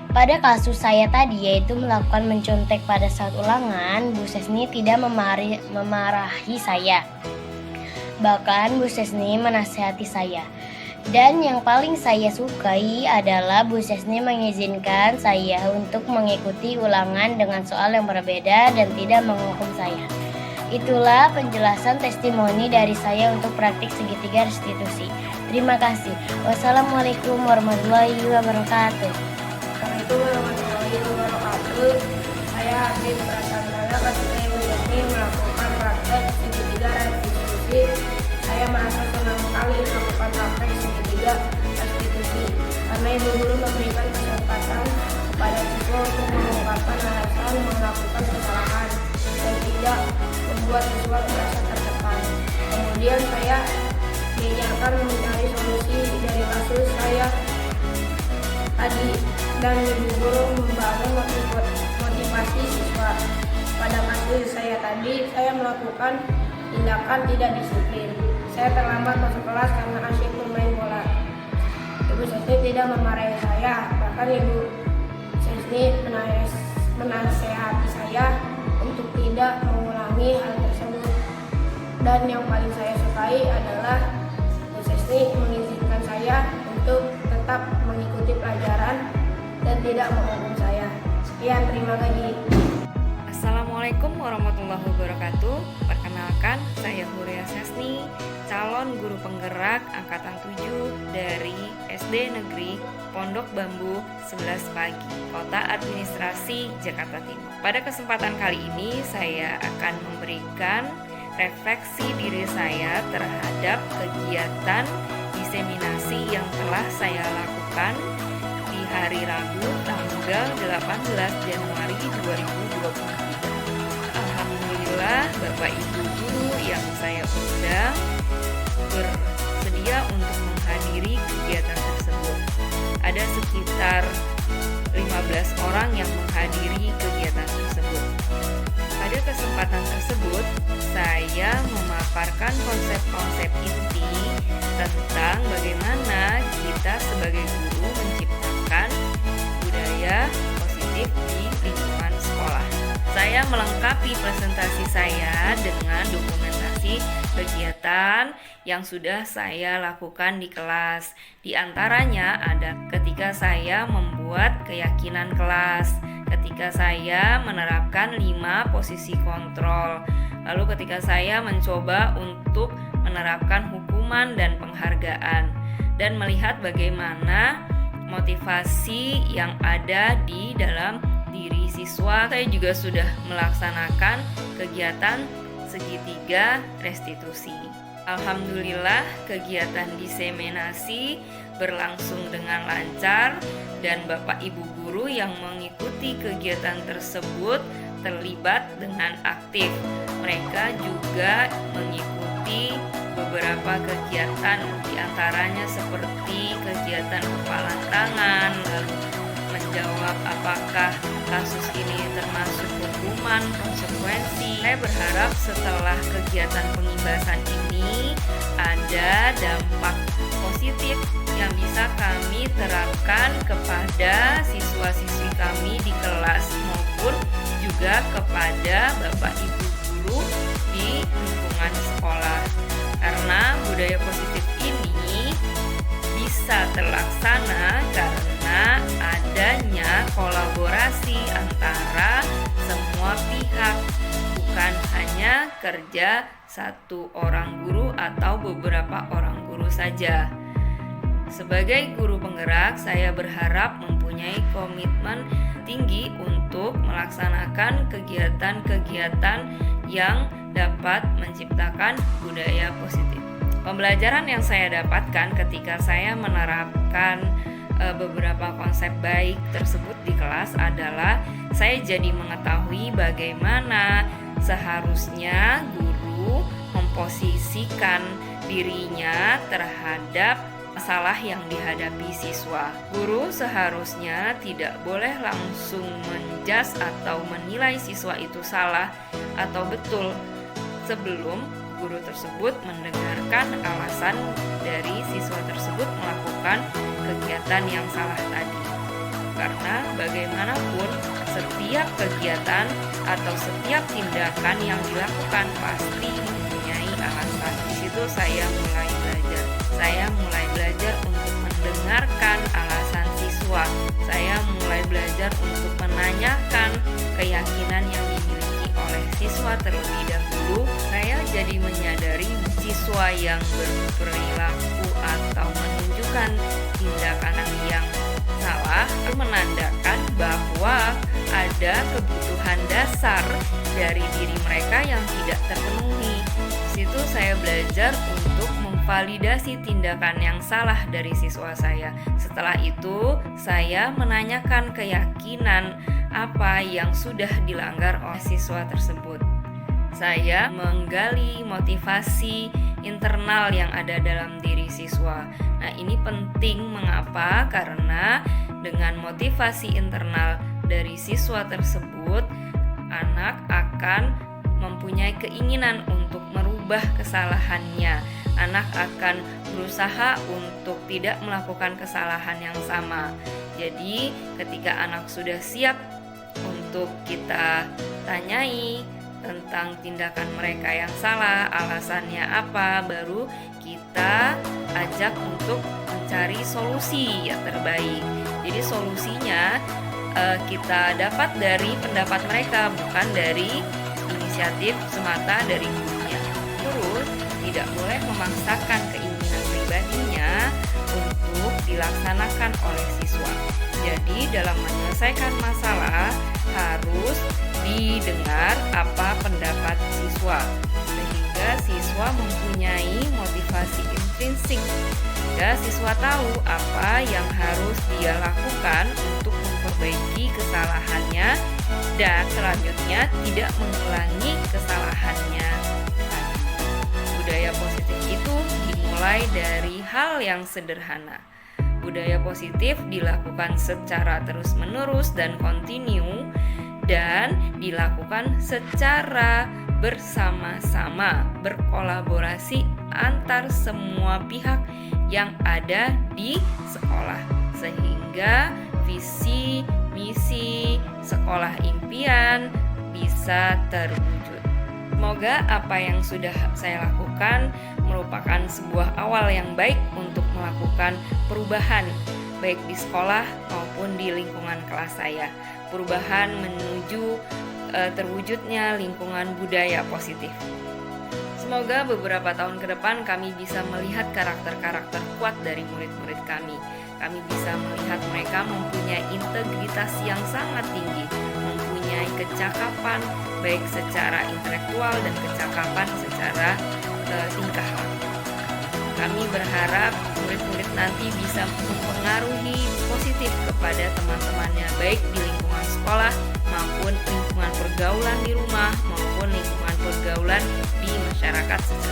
Pada kasus saya tadi yaitu melakukan mencontek pada saat ulangan, Bu Sesni tidak memarahi saya. Bahkan Bu Sesni menasihati saya. Dan yang paling saya sukai adalah Bu Sesni mengizinkan saya untuk mengikuti ulangan dengan soal yang berbeda dan tidak menghukum saya. Itulah penjelasan testimoni dari saya untuk praktik segitiga restitusi. Terima kasih. Wassalamualaikum warahmatullahi wabarakatuh. Assalamualaikum warahmatullahi wabarakatuh. Saya Habib Prasantara ketika Ibu Sesni melakukan praktek segitiga restitusi. Saya merasa senang sekali melakukan praktek segitiga restitusi karena ibu guru memberikan kesempatan kepada siswa untuk mengungkapkan alasan melakukan kesalahan dan tidak membuat siswa merasa tertekan. Kemudian saya diajarkan mencari solusi dari kasus saya tadi dan ibu guru membangun motivasi siswa. Pada kasus saya tadi, saya melakukan tindakan tidak disiplin. Saya terlambat masuk kelas karena asyik bermain bola. Ibu Sesni tidak memarahi saya, bahkan Ibu Sesni menasehati saya untuk tidak mengulangi hal tersebut. Dan yang paling saya sukai adalah Bu Sesni mengizinkan saya untuk tetap mengikuti pelajaran dan tidak menghukum saya. Sekian, terima kasih. Assalamualaikum warahmatullahi wabarakatuh. Perkenalkan, saya Huria Sesni, calon guru penggerak angkatan 7 dari SD Negeri Pondok Bambu 11 Pagi, Kota Administrasi Jakarta Timur. Pada kesempatan kali ini saya akan memberikan refleksi diri saya terhadap kegiatan diseminasi yang telah saya lakukan di hari Rabu tanggal 18 Januari 2023. Alhamdulillah Bapak Ibu guru yang saya undang bersedia untuk menghadiri kegiatan tersebut. Ada sekitar orang yang menghadiri kegiatan tersebut. Pada kesempatan tersebut, saya memaparkan konsep-konsep inti tentang bagaimana kita sebagai guru menciptakan budaya positif di lingkungan sekolah. Saya melengkapi presentasi saya dengan dokumentasi kegiatan yang sudah saya lakukan di kelas. Di antaranya ada ketika saya membuat keyakinan kelas, ketika saya menerapkan 5 posisi kontrol, lalu ketika saya mencoba untuk menerapkan hukuman dan penghargaan, dan melihat bagaimana motivasi yang ada di dalam diri siswa. Saya juga sudah melaksanakan kegiatan segitiga restitusi. Alhamdulillah, kegiatan diseminasi berlangsung dengan lancar dan Bapak Ibu guru yang mengikuti kegiatan tersebut terlibat dengan aktif. Mereka juga mengikuti beberapa kegiatan, diantaranya seperti kegiatan kepalan tangan, lalu menjawab apakah kasus ini termasuk hukuman, konsekuensi. Saya berharap setelah kegiatan pengimbasan ini ada dampak positif yang bisa kami terapkan kepada siswa-siswi kami di kelas maupun juga kepada Bapak Ibu guru di lingkungan sekolah. Karena budaya positif ini bisa terlaksana karena adanya kolaborasi antara semua pihak, bukan hanya kerja satu orang guru atau beberapa orang guru saja. Sebagai guru penggerak, saya berharap mempunyai komitmen tinggi untuk melaksanakan kegiatan-kegiatan yang dapat menciptakan budaya positif. Pembelajaran yang saya dapatkan ketika saya menerapkan beberapa konsep baik tersebut di kelas adalah saya jadi mengetahui bagaimana seharusnya guru memposisikan dirinya terhadap masalah yang dihadapi siswa. Guru seharusnya tidak boleh langsung menjudge atau menilai siswa itu salah atau betul sebelum guru tersebut mendengarkan alasan dari siswa tersebut melakukan kegiatan yang salah tadi. Karena bagaimanapun setiap kegiatan atau setiap tindakan yang dilakukan pasti mempunyai alasan. Di situ saya mulai belajar. Saya mulai belajar untuk mendengarkan alasan siswa. Saya mulai belajar untuk menanyakan keyakinan yang dimiliki oleh siswa terlebih dahulu. Saya jadi menyadari siswa yang berperilaku atau menunjukkan tindakan yang salah itu menandakan bahwa ada kebutuhan dasar dari diri mereka yang tidak terpenuhi. Di situ saya belajar untuk memvalidasi tindakan yang salah dari siswa saya. Setelah itu, saya menanyakan keyakinan apa yang sudah dilanggar oleh siswa tersebut. Saya menggali motivasi internal yang ada dalam diri siswa. Nah, ini penting mengapa? Karena dengan motivasi internal dari siswa tersebut, anak akan mempunyai keinginan untuk merubah kesalahannya. Anak akan berusaha untuk tidak melakukan kesalahan yang sama. Jadi, ketika anak sudah siap untuk kita tanyai tentang tindakan mereka yang salah, alasannya apa, baru kita ajak untuk mencari solusi yang terbaik. Jadi solusinya kita dapat dari pendapat mereka, bukan dari inisiatif semata dari gurunya. Guru tidak boleh memaksakan keinginan pribadinya untuk dilaksanakan oleh siswa. Jadi dalam menyelesaikan masalah harus didengar apa pendapat siswa, sehingga siswa mempunyai motivasi intrinsik, sehingga siswa tahu apa yang harus dia lakukan untuk memperbaiki kesalahannya dan selanjutnya tidak mengulangi kesalahannya. Budaya positif itu dimulai dari hal yang sederhana. budaya positif dilakukan secara terus-menerus dan kontinu, dan dilakukan secara bersama-sama, berkolaborasi antar semua pihak yang ada di sekolah, sehingga visi misi sekolah impian bisa terwujud. Semoga apa yang sudah saya lakukan merupakan sebuah awal yang baik untuk melakukan perubahan baik di sekolah maupun di lingkungan kelas saya. Perubahan menuju terwujudnya lingkungan budaya positif. Semoga beberapa tahun ke depan kami bisa melihat karakter-karakter kuat dari murid-murid kami. Kami bisa melihat mereka mempunyai integritas yang sangat tinggi, mempunyai kecakapan baik secara intelektual dan kecakapan secara tingkah laku. Kami berharap murid-murid nanti bisa mempengaruhi positif kepada teman-temannya baik di lingkungan sekolah maupun lingkungan pergaulan di rumah maupun lingkungan pergaulan di masyarakat secara